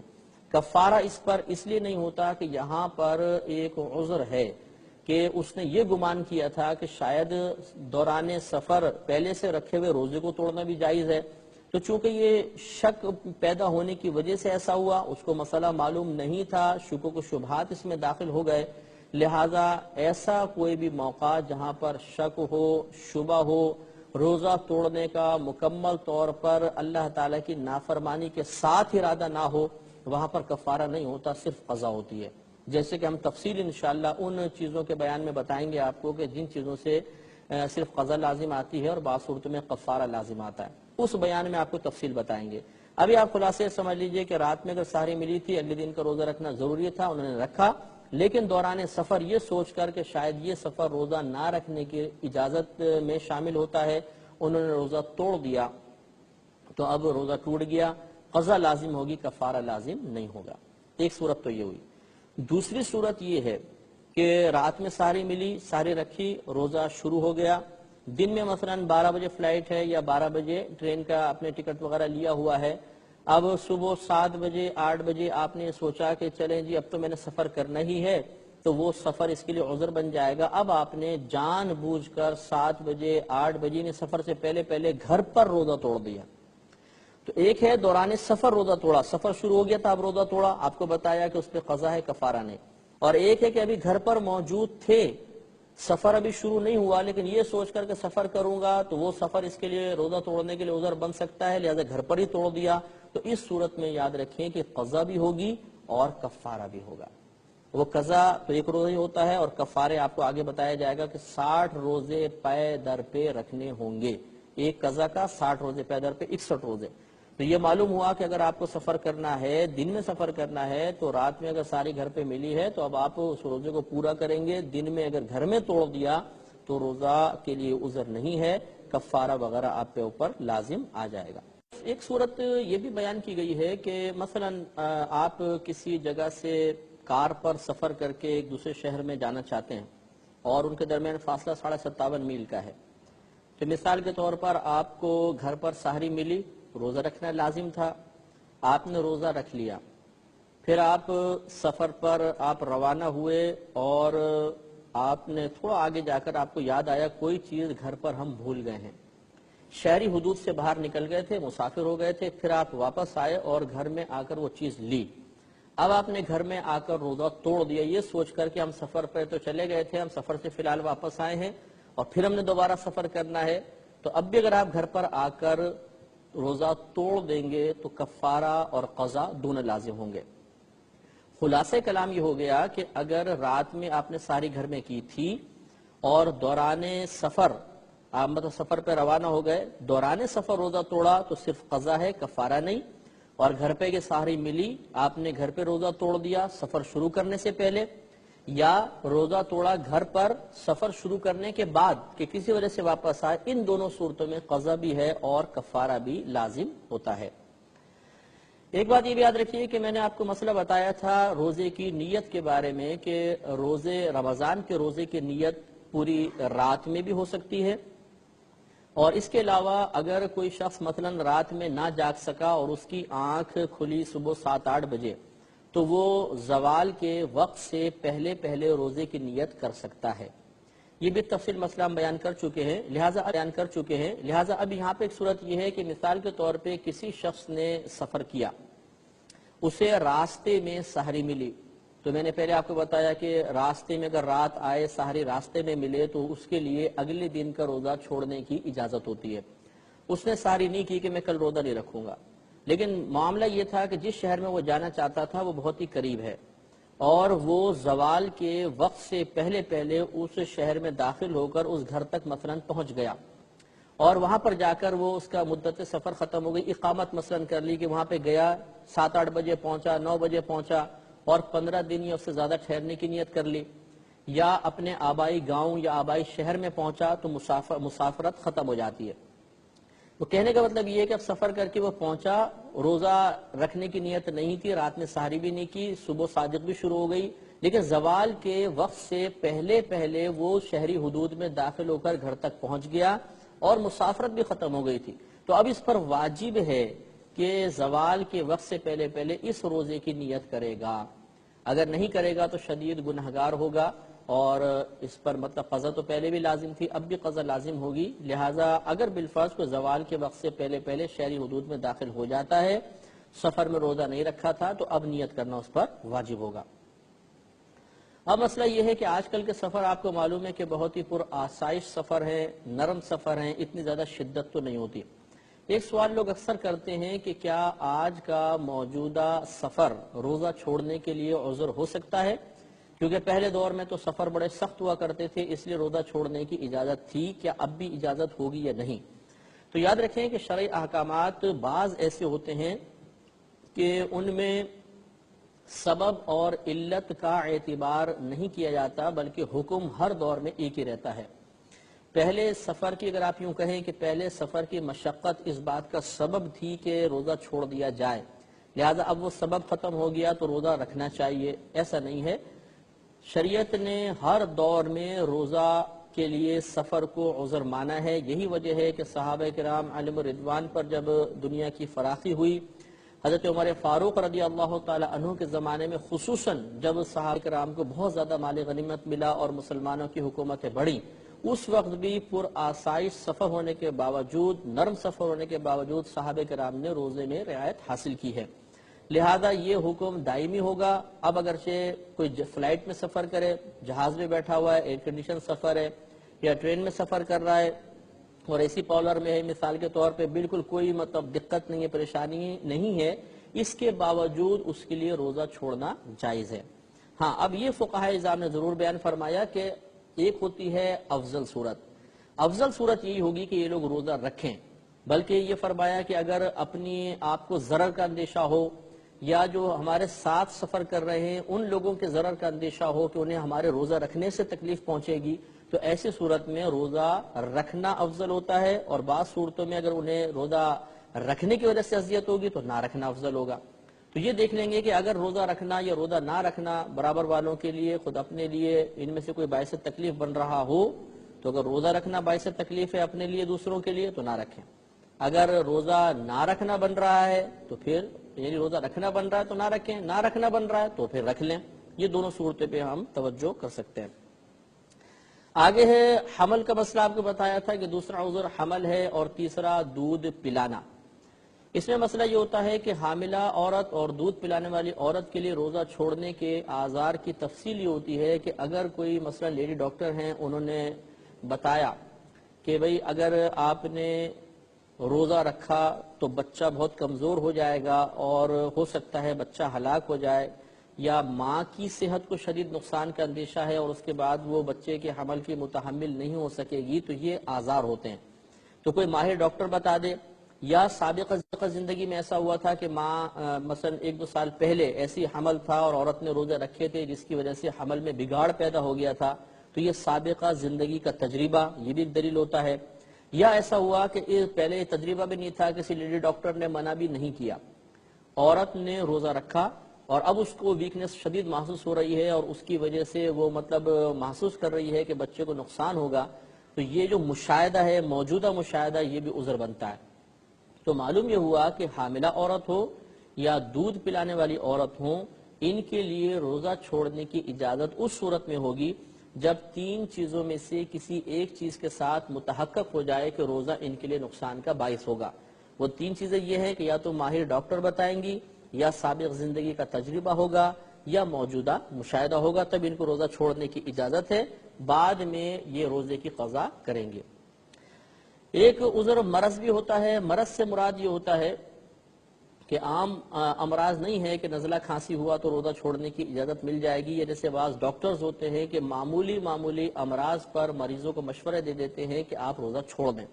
کفارہ اس پر اس لیے نہیں ہوتا کہ یہاں پر ایک عذر ہے کہ اس نے یہ گمان کیا تھا کہ شاید دوران سفر پہلے سے رکھے ہوئے روزے کو توڑنا بھی جائز ہے، تو چونکہ یہ شک پیدا ہونے کی وجہ سے ایسا ہوا، اس کو مسئلہ معلوم نہیں تھا، شکوک و شبہات اس میں داخل ہو گئے، لہذا ایسا کوئی بھی موقع جہاں پر شک ہو، شبہ ہو، روزہ توڑنے کا مکمل طور پر اللہ تعالیٰ کی نافرمانی کے ساتھ ارادہ نہ ہو، وہاں پر کفارہ نہیں ہوتا، صرف قضا ہوتی ہے. جیسے کہ ہم تفصیل انشاءاللہ ان چیزوں کے بیان میں بتائیں گے آپ کو کہ جن چیزوں سے صرف قضا لازم آتی ہے اور بعض صورتوں میں کفارہ لازم آتا ہے، اس بیان میں آپ کو تفصیل بتائیں گے. ابھی آپ خلاصے سمجھ لیجئے کہ رات میں اگر سحری ملی تھی، اگلے دن کا روزہ رکھنا ضروری تھا، انہوں نے رکھا، لیکن دوران سفر یہ سوچ کر کہ شاید یہ سفر روزہ نہ رکھنے کی اجازت میں شامل ہوتا ہے، انہوں نے روزہ توڑ دیا، تو اب روزہ ٹوٹ گیا، قضا لازم ہوگی، کفارہ لازم نہیں ہوگا. ایک صورت تو یہ ہوئی. دوسری صورت یہ ہے کہ رات میں سحری ملی، سحری رکھی، روزہ شروع ہو گیا، دن میں مثلا 12 بجے فلائٹ ہے یا 12 بجے ٹرین کا اپنے ٹکٹ وغیرہ لیا ہوا ہے، اب صبح 7 بجے 8 بجے آپ نے سوچا کہ چلیں جی اب تو میں نے سفر کرنا ہی ہے، تو وہ سفر اس کے لیے عذر بن جائے گا. اب آپ نے جان بوجھ کر 7 بجے 8 بجے نے سفر سے پہلے گھر پر روزہ توڑ دیا. تو ایک ہے دوران سفر روزہ توڑا، سفر شروع ہو گیا تھا اب روزہ توڑا، آپ کو بتایا کہ اس پہ قضا ہے، کفارہ نہیں. اور ایک ہے کہ ابھی گھر پر موجود تھے، سفر ابھی شروع نہیں ہوا، لیکن یہ سوچ کر کہ سفر کروں گا تو وہ سفر اس کے لیے روزہ توڑنے کے لیے عذر بن سکتا ہے، لہذا گھر پر ہی توڑ دیا. تو اس صورت میں یاد رکھیں کہ قضا بھی ہوگی اور کفارہ بھی ہوگا. وہ قضا تو ایک روزہ ہی ہوتا ہے اور کفارے آپ کو آگے بتایا جائے گا کہ 60 روزے پے در پہ رکھنے ہوں گے. ایک قضا کا 60 روزے پے در پہ 61 روزے. تو یہ معلوم ہوا کہ اگر آپ کو سفر کرنا ہے، دن میں سفر کرنا ہے، تو رات میں اگر ساری گھر پہ ملی ہے تو اب آپ اس روزے کو پورا کریں گے. دن میں اگر گھر میں توڑ دیا تو روزہ کے لیے عذر نہیں ہے، کفارہ وغیرہ آپ پہ اوپر لازم آ جائے گا. ایک صورت یہ بھی بیان کی گئی ہے کہ مثلا آپ کسی جگہ سے کار پر سفر کر کے ایک دوسرے شہر میں جانا چاہتے ہیں اور ان کے درمیان فاصلہ 57.5 میل کا ہے. تو مثال کے طور پر آپ کو گھر پر سحری ملی، روزہ رکھنا لازم تھا، آپ نے روزہ رکھ لیا، پھر آپ سفر پر آپ روانہ ہوئے اور آپ نے تھوڑا آگے جا کر آپ کو یاد آیا کوئی چیز گھر پر ہم بھول گئے ہیں، شہری حدود سے باہر نکل گئے تھے، مسافر ہو گئے تھے، پھر آپ واپس آئے اور گھر میں آ کر وہ چیز لی. اب آپ نے گھر میں آ کر روزہ توڑ دیا یہ سوچ کر کہ ہم سفر پہ تو چلے گئے تھے، ہم سفر سے فی الحال واپس آئے ہیں اور پھر ہم نے دوبارہ سفر کرنا ہے. تو اب بھی اگر آپ گھر پر آ کر روزہ توڑ دیں گے تو کفارہ اور قضا دونوں لازم ہوں گے. خلاصہ کلام یہ ہو گیا کہ اگر رات میں آپ نے ساری گھر میں کی تھی اور دوران سفر آپ مطلب سفر پہ روانہ ہو گئے، دوران سفر روزہ توڑا تو صرف قضا ہے، کفارہ نہیں. اور گھر پہ کے سحری ملی، آپ نے گھر پہ روزہ توڑ دیا سفر شروع کرنے سے پہلے، یا روزہ توڑا گھر پر سفر شروع کرنے کے بعد کہ کسی وجہ سے واپس آئے، ان دونوں صورتوں میں قضا بھی ہے اور کفارہ بھی لازم ہوتا ہے. ایک بات یہ بھی یاد رکھیے کہ میں نے آپ کو مسئلہ بتایا تھا روزے کی نیت کے بارے میں کہ روزے رمضان کے روزے کی نیت پوری رات میں بھی ہو سکتی ہے، اور اس کے علاوہ اگر کوئی شخص مثلا رات میں نہ جاگ سکا اور اس کی آنکھ کھلی صبح 7-8 بجے تو وہ زوال کے وقت سے پہلے روزے کی نیت کر سکتا ہے. یہ بھی تفصیل مسئلہ ہم بیان کر چکے ہیں. لہٰذا اب یہاں پہ ایک صورت یہ ہے کہ مثال کے طور پہ کسی شخص نے سفر کیا، اسے راستے میں سحری ملی. تو میں نے پہلے آپ کو بتایا کہ راستے میں اگر رات آئے سحری راستے میں ملے تو اس کے لیے اگلے دن کا روزہ چھوڑنے کی اجازت ہوتی ہے. اس نے سحری نہیں کی کہ میں کل روزہ نہیں رکھوں گا، لیکن معاملہ یہ تھا کہ جس شہر میں وہ جانا چاہتا تھا وہ بہت ہی قریب ہے، اور وہ زوال کے وقت سے پہلے پہلے اس شہر میں داخل ہو کر اس گھر تک مثلا پہنچ گیا، اور وہاں پر جا کر وہ اس کا مدت سفر ختم ہو گئی، اقامت مثلا کر لی کہ وہاں پہ گیا، 7-8 بجے پہنچا، 9 بجے پہنچا، اور 15 دن یا اس سے زیادہ ٹھہرنے کی نیت کر لی، یا اپنے آبائی گاؤں یا آبائی شہر میں پہنچا تو مسافرت ختم ہو جاتی ہے۔ تو کہنے کا مطلب یہ ہے کہ اب سفر کر کے وہ پہنچا، روزہ رکھنے کی نیت نہیں تھی، رات میں سحری بھی نہیں کی، صبح صادق بھی شروع ہو گئی، لیکن زوال کے وقت سے پہلے پہلے وہ شہری حدود میں داخل ہو کر گھر تک پہنچ گیا اور مسافرت بھی ختم ہو گئی تھی، تو اب اس پر واجب ہے کہ زوال کے وقت سے پہلے پہلے اس روزے کی نیت کرے گا، اگر نہیں کرے گا تو شدید گنہگار ہوگا، اور اس پر مطلب قضا تو پہلے بھی لازم تھی، اب بھی قضا لازم ہوگی، لہٰذا اگر بالفرض کو زوال کے وقت سے پہلے پہلے شہری حدود میں داخل ہو جاتا ہے، سفر میں روزہ نہیں رکھا تھا، تو اب نیت کرنا اس پر واجب ہوگا۔ اب مسئلہ یہ ہے کہ آج کل کے سفر آپ کو معلوم ہے کہ بہت ہی پر آسائش سفر ہیں، نرم سفر ہیں، اتنی زیادہ شدت تو نہیں ہوتی۔ ایک سوال لوگ اکثر کرتے ہیں کہ کیا آج کا موجودہ سفر روزہ چھوڑنے کے لیے عذر ہو سکتا ہے؟ کیونکہ پہلے دور میں تو سفر بڑے سخت ہوا کرتے تھے، اس لیے روزہ چھوڑنے کی اجازت تھی، کیا اب بھی اجازت ہوگی یا نہیں؟ تو یاد رکھیں کہ شرعی احکامات بعض ایسے ہوتے ہیں کہ ان میں سبب اور علت کا اعتبار نہیں کیا جاتا، بلکہ حکم ہر دور میں ایک ہی رہتا ہے۔ پہلے سفر کی اگر آپ یوں کہیں کہ پہلے سفر کی مشقت اس بات کا سبب تھی کہ روزہ چھوڑ دیا جائے، لہذا اب وہ سبب ختم ہو گیا تو روزہ رکھنا چاہیے، ایسا نہیں ہے۔ شریعت نے ہر دور میں روزہ کے لیے سفر کو عذر مانا ہے، یہی وجہ ہے کہ صحابہ کرام علیہم الرضوان پر جب دنیا کی فراخی ہوئی، حضرت عمر فاروق رضی اللہ تعالی عنہ کے زمانے میں خصوصاً جب صحابہ کرام کو بہت زیادہ مال غنیمت ملا اور مسلمانوں کی حکومتیں بڑھی، اس وقت بھی پر آسائش سفر ہونے کے باوجود، نرم سفر ہونے کے باوجود صحابہ کرام نے روزے میں رعایت حاصل کی ہے، لہذا یہ حکم دائمی ہوگا۔ اب اگرچہ کوئی فلائٹ میں سفر کرے، جہاز میں بیٹھا ہوا ہے، ایئر کنڈیشن سفر ہے، یا ٹرین میں سفر کر رہا ہے اور اے سی پالر میں ہے مثال کے طور پہ، بالکل کوئی مطلب دقت نہیں ہے، پریشانی نہیں ہے، اس کے باوجود اس کے لیے روزہ چھوڑنا جائز ہے۔ ہاں، اب یہ فقہاء اعظام نے ضرور بیان فرمایا کہ ایک ہوتی ہے افضل صورت، افضل صورت یہی ہوگی کہ یہ لوگ روزہ رکھیں، بلکہ یہ فرمایا کہ اگر اپنی آپ کو ضرر کا اندیشہ ہو، یا جو ہمارے ساتھ سفر کر رہے ہیں ان لوگوں کے ضرر کا اندیشہ ہو کہ انہیں ہمارے روزہ رکھنے سے تکلیف پہنچے گی، تو ایسی صورت میں روزہ رکھنا افضل ہوتا ہے، اور بعض صورتوں میں اگر انہیں روزہ رکھنے کی وجہ سے اذیت ہوگی تو نہ رکھنا افضل ہوگا۔ تو یہ دیکھ لیں گے کہ اگر روزہ رکھنا یا روزہ نہ رکھنا برابر والوں کے لیے، خود اپنے لیے ان میں سے کوئی باعث تکلیف بن رہا ہو تو اگر روزہ رکھنا باعث تکلیف ہے اپنے لیے دوسروں کے لیے تو نہ رکھیں، اگر روزہ نہ رکھنا بن رہا ہے تو پھر یعنی روزہ رکھنا بن رہا ہے تو نہ رکھیں، نہ رکھنا بن رہا ہے تو پھر رکھ لیں، یہ دونوں صورتیں پہ ہم توجہ کر سکتے ہیں۔ آگے ہے حمل کا مسئلہ، آپ کو بتایا تھا کہ دوسرا عذر حمل ہے اور تیسرا دودھ پلانا۔ اس میں مسئلہ یہ ہوتا ہے کہ حاملہ عورت اور دودھ پلانے والی عورت کے لیے روزہ چھوڑنے کے آزار کی تفصیل یہ ہوتی ہے کہ اگر کوئی مثلا لیڈی ڈاکٹر ہیں، انہوں نے بتایا کہ بھئی اگر آپ نے روزہ رکھا تو بچہ بہت کمزور ہو جائے گا اور ہو سکتا ہے بچہ ہلاک ہو جائے، یا ماں کی صحت کو شدید نقصان کا اندیشہ ہے اور اس کے بعد وہ بچے کے حمل کی متحمل نہیں ہو سکے گی، تو یہ آزار ہوتے ہیں، تو کوئی ماہر ڈاکٹر بتا دے، یا سابقہ زندگی میں ایسا ہوا تھا کہ ماں مثلا 1-2 سال پہلے ایسی حمل تھا اور عورت نے روزے رکھے تھے جس کی وجہ سے حمل میں بگاڑ پیدا ہو گیا تھا، تو یہ سابقہ زندگی کا تجربہ یہ بھی ایک دلیل ہوتا ہے، یا ایسا ہوا کہ پہلے تجربہ بھی نہیں تھا، کسی لیڈی ڈاکٹر نے منع بھی نہیں کیا، عورت نے روزہ رکھا اور اب اس کو ویکنس شدید محسوس ہو رہی ہے اور اس کی وجہ سے وہ مطلب محسوس کر رہی ہے کہ بچے کو نقصان ہوگا، تو یہ جو مشاہدہ ہے، موجودہ مشاہدہ، یہ بھی عذر بنتا ہے۔ تو معلوم یہ ہوا کہ حاملہ عورت ہو یا دودھ پلانے والی عورت ہو، ان کے لیے روزہ چھوڑنے کی اجازت اس صورت میں ہوگی جب 3 چیزوں میں سے کسی ایک چیز کے ساتھ متحقق ہو جائے کہ روزہ ان کے لیے نقصان کا باعث ہوگا۔ وہ 3 چیزیں یہ ہیں کہ یا تو ماہر ڈاکٹر بتائیں گی، یا سابق زندگی کا تجربہ ہوگا، یا موجودہ مشاہدہ ہوگا، تب ان کو روزہ چھوڑنے کی اجازت ہے، بعد میں یہ روزے کی قضا کریں گے۔ ایک عذر مرض بھی ہوتا ہے، مرض سے مراد یہ ہوتا ہے کہ عام امراض نہیں ہے کہ نزلہ کھانسی ہوا تو روزہ چھوڑنے کی اجازت مل جائے گی، یا جیسے بعض ڈاکٹرز ہوتے ہیں کہ معمولی امراض پر مریضوں کو مشورے دے دیتے ہیں کہ آپ روزہ چھوڑ دیں۔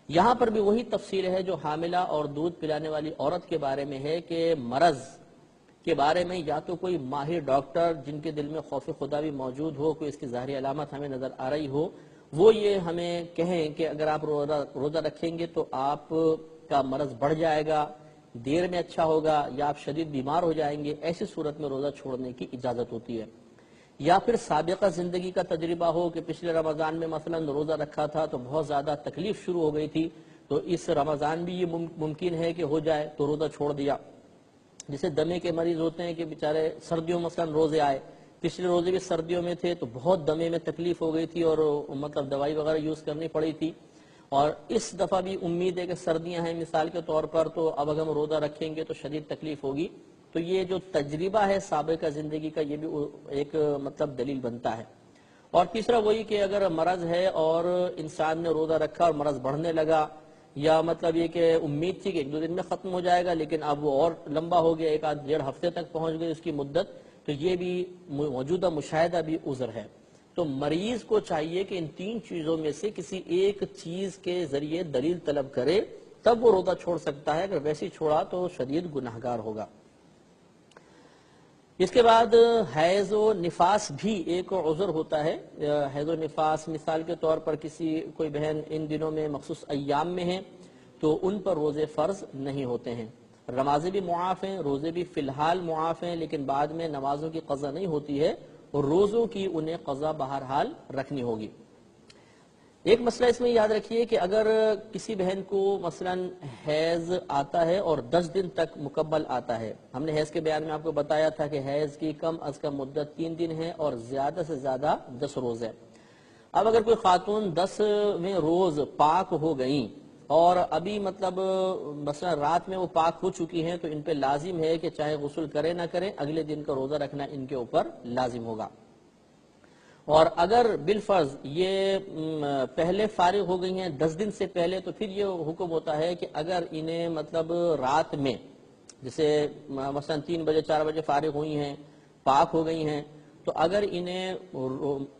یہاں پر بھی وہی تفصیل ہے جو حاملہ اور دودھ پلانے والی عورت کے بارے میں ہے کہ مرض کے بارے میں یا تو کوئی ماہر ڈاکٹر جن کے دل میں خوف خدا بھی موجود ہو، کوئی اس کی ظاہری علامت ہمیں نظر آ رہی ہو، وہ یہ ہمیں کہیں کہ اگر آپ روزہ رکھیں گے تو آپ کا مرض بڑھ جائے گا، دیر میں اچھا ہوگا، یا آپ شدید بیمار ہو جائیں گے، ایسی صورت میں روزہ چھوڑنے کی اجازت ہوتی ہے۔ یا پھر سابقہ زندگی کا تجربہ ہو کہ پچھلے رمضان میں مثلا روزہ رکھا تھا تو بہت زیادہ تکلیف شروع ہو گئی تھی، تو اس رمضان بھی یہ ممکن ہے کہ ہو جائے تو روزہ چھوڑ دیا۔ جیسے دمے کے مریض ہوتے ہیں کہ بیچارے سردیوں مثلا روزے آئے، پچھلے روزے بھی سردیوں میں تھے تو بہت دمے میں تکلیف ہو گئی تھی اور مطلب دوائی وغیرہ یوز کرنی پڑی تھی، اور اس دفعہ بھی امید ہے کہ سردیاں ہیں مثال کے طور پر، تو اب اگر ہم روزہ رکھیں گے تو شدید تکلیف ہوگی، تو یہ جو تجربہ ہے سابقہ زندگی کا یہ بھی ایک مطلب دلیل بنتا ہے۔ اور تیسرا وہی کہ اگر مرض ہے اور انسان نے روزہ رکھا اور مرض بڑھنے لگا، یا مطلب یہ کہ امید تھی کہ 1-2 دن میں ختم ہو جائے گا لیکن اب وہ اور لمبا ہو گیا، 1-1.5 ہفتے تک پہنچ گئی اس کی مدت، تو یہ بھی موجودہ مشاہدہ بھی عذر ہے۔ تو مریض کو چاہیے کہ ان 3 چیزوں میں سے کسی ایک چیز کے ذریعے دلیل طلب کرے، تب وہ روزہ چھوڑ سکتا ہے، اگر ویسے چھوڑا تو شدید گناہگار ہوگا۔ اس کے بعد حیض و نفاس بھی ایک عذر ہوتا ہے۔ حیض و نفاس مثال کے طور پر کوئی بہن ان دنوں میں مخصوص ایام میں ہیں تو ان پر روزے فرض نہیں ہوتے ہیں، نمازیں بھی معاف ہیں، روزے بھی فی الحال معاف ہیں، لیکن بعد میں نمازوں کی قضا نہیں ہوتی ہے اور روزوں کی انہیں قضا بہرحال رکھنی ہوگی۔ ایک مسئلہ اس میں یاد رکھیے کہ اگر کسی بہن کو مثلا حیض آتا ہے اور 10 دن تک مکمل آتا ہے، ہم نے حیض کے بیان میں آپ کو بتایا تھا کہ حیض کی کم از کم مدت 3 دن ہے اور زیادہ سے زیادہ 10 روز ہے۔ اب اگر کوئی خاتون 10ویں روز پاک ہو گئیں اور ابھی مطلب مثلا رات میں وہ پاک ہو چکی ہیں، تو ان پہ لازم ہے کہ چاہے غسل کرے نہ کریں، اگلے دن کا روزہ رکھنا ان کے اوپر لازم ہوگا۔ اور اگر بالفرض یہ پہلے فارغ ہو گئی ہیں 10 دن سے پہلے، تو پھر یہ حکم ہوتا ہے کہ اگر انہیں مطلب رات میں جیسے مثلا 3 بجے 4 بجے فارغ ہوئی ہیں، پاک ہو گئی ہیں، تو اگر انہیں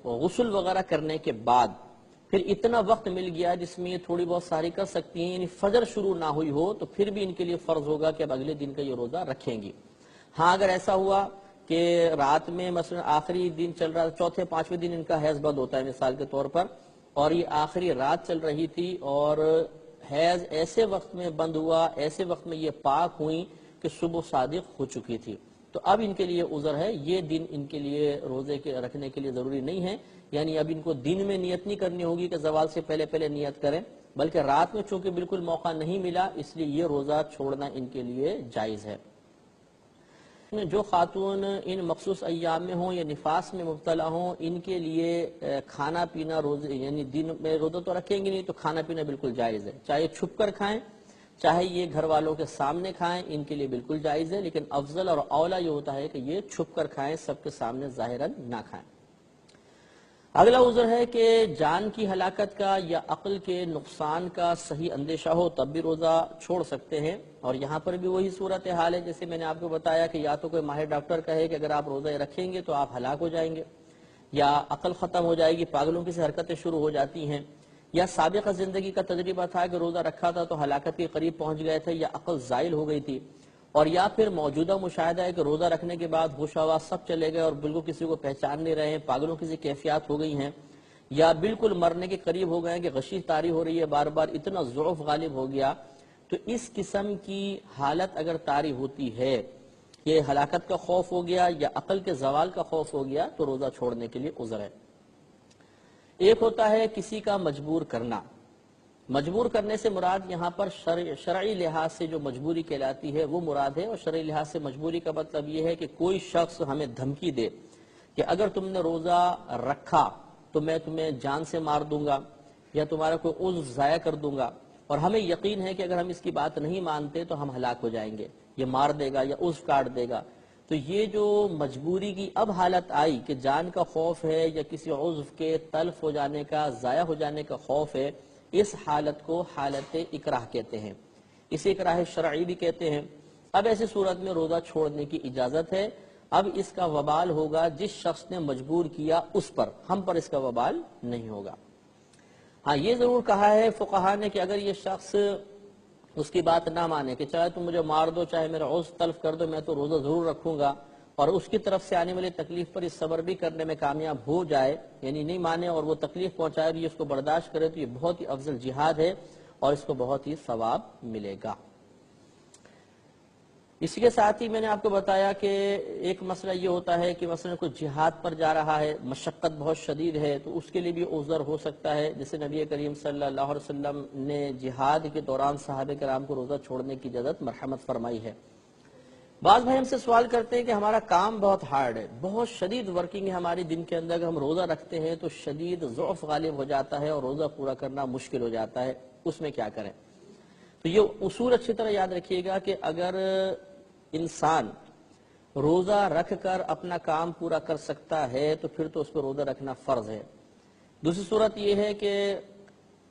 غسل وغیرہ کرنے کے بعد پھر اتنا وقت مل گیا جس میں یہ تھوڑی بہت ساری کر سکتی ہیں، یعنی فجر شروع نہ ہوئی ہو، تو پھر بھی ان کے لیے فرض ہوگا کہ اب اگلے دن کا یہ روزہ رکھیں گی۔ ہاں اگر ایسا ہوا کہ رات میں مثلا آخری دن چل رہا، 4-5ویں دن ان کا حیض بند ہوتا ہے مثال کے طور پر، اور یہ آخری رات چل رہی تھی اور حیض ایسے وقت میں بند ہوا، ایسے وقت میں یہ پاک ہوئی کہ صبح صادق ہو چکی تھی، تو اب ان کے لیے عذر ہے، یہ دن ان کے لیے روزے کے رکھنے کے لیے ضروری نہیں ہے، یعنی اب ان کو دن میں نیت نہیں کرنی ہوگی کہ زوال سے پہلے نیت کریں، بلکہ رات میں چونکہ بالکل موقع نہیں ملا اس لیے یہ روزہ چھوڑنا ان کے لیے جائز ہے۔ جو خاتون ان مخصوص ایام میں ہوں یا نفاس میں مبتلا ہوں، ان کے لیے کھانا پینا روزے یعنی دن میں روزہ تو رکھیں گے نہیں، تو کھانا پینا بالکل جائز ہے، چاہے چھپ کر کھائیں چاہے یہ گھر والوں کے سامنے کھائیں، ان کے لیے بالکل جائز ہے، لیکن افضل اور اولیٰ یہ ہوتا ہے کہ یہ چھپ کر کھائیں، سب کے سامنے ظاہراً نہ کھائیں۔ اگلا عذر ہے کہ جان کی ہلاکت کا یا عقل کے نقصان کا صحیح اندیشہ ہو تب بھی روزہ چھوڑ سکتے ہیں، اور یہاں پر بھی وہی صورتحال ہے جیسے میں نے آپ کو بتایا کہ یا تو کوئی ماہر ڈاکٹر کہے کہ اگر آپ روزہ رکھیں گے تو آپ ہلاک ہو جائیں گے، یا عقل ختم ہو جائے گی، پاگلوں کی سے حرکتیں شروع ہو جاتی ہیں، یا سابقہ زندگی کا تجربہ تھا کہ روزہ رکھا تھا تو ہلاکت کے قریب پہنچ گئے تھے، یا عقل زائل ہو گئی تھی، اور یا پھر موجودہ مشاہدہ ہے کہ روزہ رکھنے کے بعد ہوش و حواس سب چلے گئے اور بالکل کسی کو پہچان نہیں رہے ہیں، پاگلوں کی سی کیفیات ہو گئی ہیں، یا بالکل مرنے کے قریب ہو گئے ہیں کہ غشی طاری ہو رہی ہے بار بار، اتنا ضعف غالب ہو گیا، تو اس قسم کی حالت اگر طاری ہوتی ہے، یہ ہلاکت کا خوف ہو گیا یا عقل کے زوال کا خوف ہو گیا، تو روزہ چھوڑنے کے لیے عذر ہے۔ ایک ہوتا ہے کسی کا مجبور کرنا، مجبور کرنے سے مراد یہاں پر شرعی لحاظ سے جو مجبوری کہلاتی ہے وہ مراد ہے، اور شرعی لحاظ سے مجبوری کا مطلب یہ ہے کہ کوئی شخص ہمیں دھمکی دے کہ اگر تم نے روزہ رکھا تو میں تمہیں جان سے مار دوں گا یا تمہارا کوئی عضو ضائع کر دوں گا، اور ہمیں یقین ہے کہ اگر ہم اس کی بات نہیں مانتے تو ہم ہلاک ہو جائیں گے، یہ مار دے گا یا عضو کاٹ دے گا، تو یہ جو مجبوری کی اب حالت آئی کہ جان کا خوف ہے یا کسی عضو کے تلف ہو جانے کا، ضائع ہو جانے کا خوف ہے، اس حالت کو حالت اکراہ کہتے ہیں، اسے اکراہ شرعی بھی کہتے ہیں۔ اب ایسی صورت میں روزہ چھوڑنے کی اجازت ہے. اب اس کا وبال ہوگا جس شخص نے مجبور کیا اس پر، ہم پر اس کا وبال نہیں ہوگا. ہاں یہ ضرور کہا ہے فقہا نے کہ اگر یہ شخص اس کی بات نہ مانے کہ چاہے تم مجھے مار دو، چاہے میرا عذر تلف کر دو، میں تو روزہ ضرور رکھوں گا، اور اس کی طرف سے آنے والی تکلیف پر اس صبر بھی کرنے میں کامیاب ہو جائے، یعنی نہیں مانے اور وہ تکلیف پہنچائے بھی اس کو برداشت کرے، تو یہ بہت ہی افضل جہاد ہے اور اس کو بہت ہی ثواب ملے گا. اسی کے ساتھ ہی میں نے آپ کو بتایا کہ ایک مسئلہ یہ ہوتا ہے کہ مثلا کوئی جہاد پر جا رہا ہے، مشقت بہت شدید ہے، تو اس کے لیے بھی عذر ہو سکتا ہے. جیسے نبی کریم صلی اللہ علیہ وسلم نے جہاد کے دوران صحابہ کرام کو روزہ چھوڑنے کی اجازت مرحمت فرمائی ہے. بعض بھائی ہم سے سوال کرتے ہیں کہ ہمارا کام بہت ہارڈ ہے، بہت شدید ورکنگ ہے ہماری دن کے اندر، اگر ہم روزہ رکھتے ہیں تو شدید ضعف غالب ہو جاتا ہے اور روزہ پورا کرنا مشکل ہو جاتا ہے، اس میں کیا کریں؟ تو یہ اصول اچھی طرح یاد رکھیے گا کہ اگر انسان روزہ رکھ کر اپنا کام پورا کر سکتا ہے تو پھر تو اس پر روزہ رکھنا فرض ہے. دوسری صورت یہ ہے کہ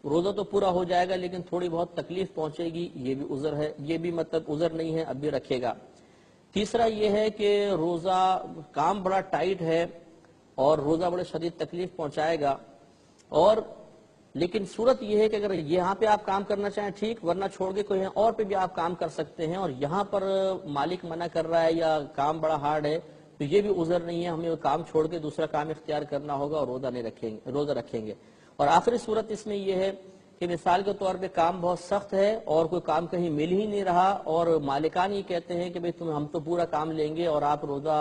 روزہ تو پورا ہو جائے گا لیکن تھوڑی بہت تکلیف پہنچے گی، یہ بھی عذر ہے، یہ بھی مطلب عذر نہیں ہے، اب بھی رکھے گا. تیسرا یہ ہے کہ روزہ کام بڑا ٹائٹ ہے اور روزہ بڑے شدید تکلیف پہنچائے گا، اور لیکن صورت یہ ہے کہ اگر یہاں پہ آپ کام کرنا چاہیں ٹھیک، ورنہ چھوڑ کے کوئی اور پہ بھی آپ کام کر سکتے ہیں، اور یہاں پر مالک منع کر رہا ہے یا کام بڑا ہارڈ ہے تو یہ بھی عذر نہیں ہے، ہمیں کام چھوڑ کے دوسرا کام اختیار کرنا ہوگا اور روزہ رکھیں گے. اور آخری صورت اس میں یہ ہے کہ مثال کے طور پہ کام بہت سخت ہے اور کوئی کام کہیں مل ہی نہیں رہا، اور مالکان یہ کہتے ہیں کہ بھئی ہم تو پورا کام لیں گے اور آپ روزہ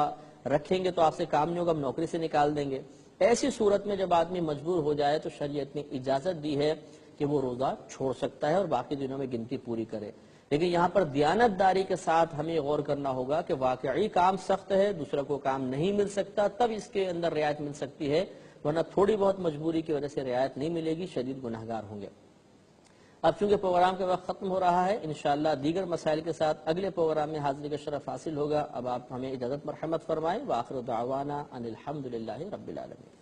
رکھیں گے تو آپ سے کام نہیں ہوگا، ہم نوکری سے نکال دیں گے. ایسی صورت میں جب آدمی مجبور ہو جائے تو شریعت نے اجازت دی ہے کہ وہ روزہ چھوڑ سکتا ہے اور باقی دنوں میں گنتی پوری کرے. لیکن یہاں پر دیانتداری کے ساتھ ہمیں غور کرنا ہوگا کہ واقعی کام سخت ہے، دوسرا کو کام نہیں مل سکتا، تب اس کے اندر رعایت مل سکتی ہے، ورنہ تھوڑی بہت مجبوری کی وجہ سے رعایت نہیں ملے گی، شدید گناہگار ہوں گے. اب چونکہ پروگرام کا وقت ختم ہو رہا ہے، انشاءاللہ دیگر مسائل کے ساتھ اگلے پروگرام میں حاضری کا شرف حاصل ہوگا. اب آپ ہمیں اجازت مرحمت فرمائیں. وآخر دعوانا ان الحمدللہ رب العالمین.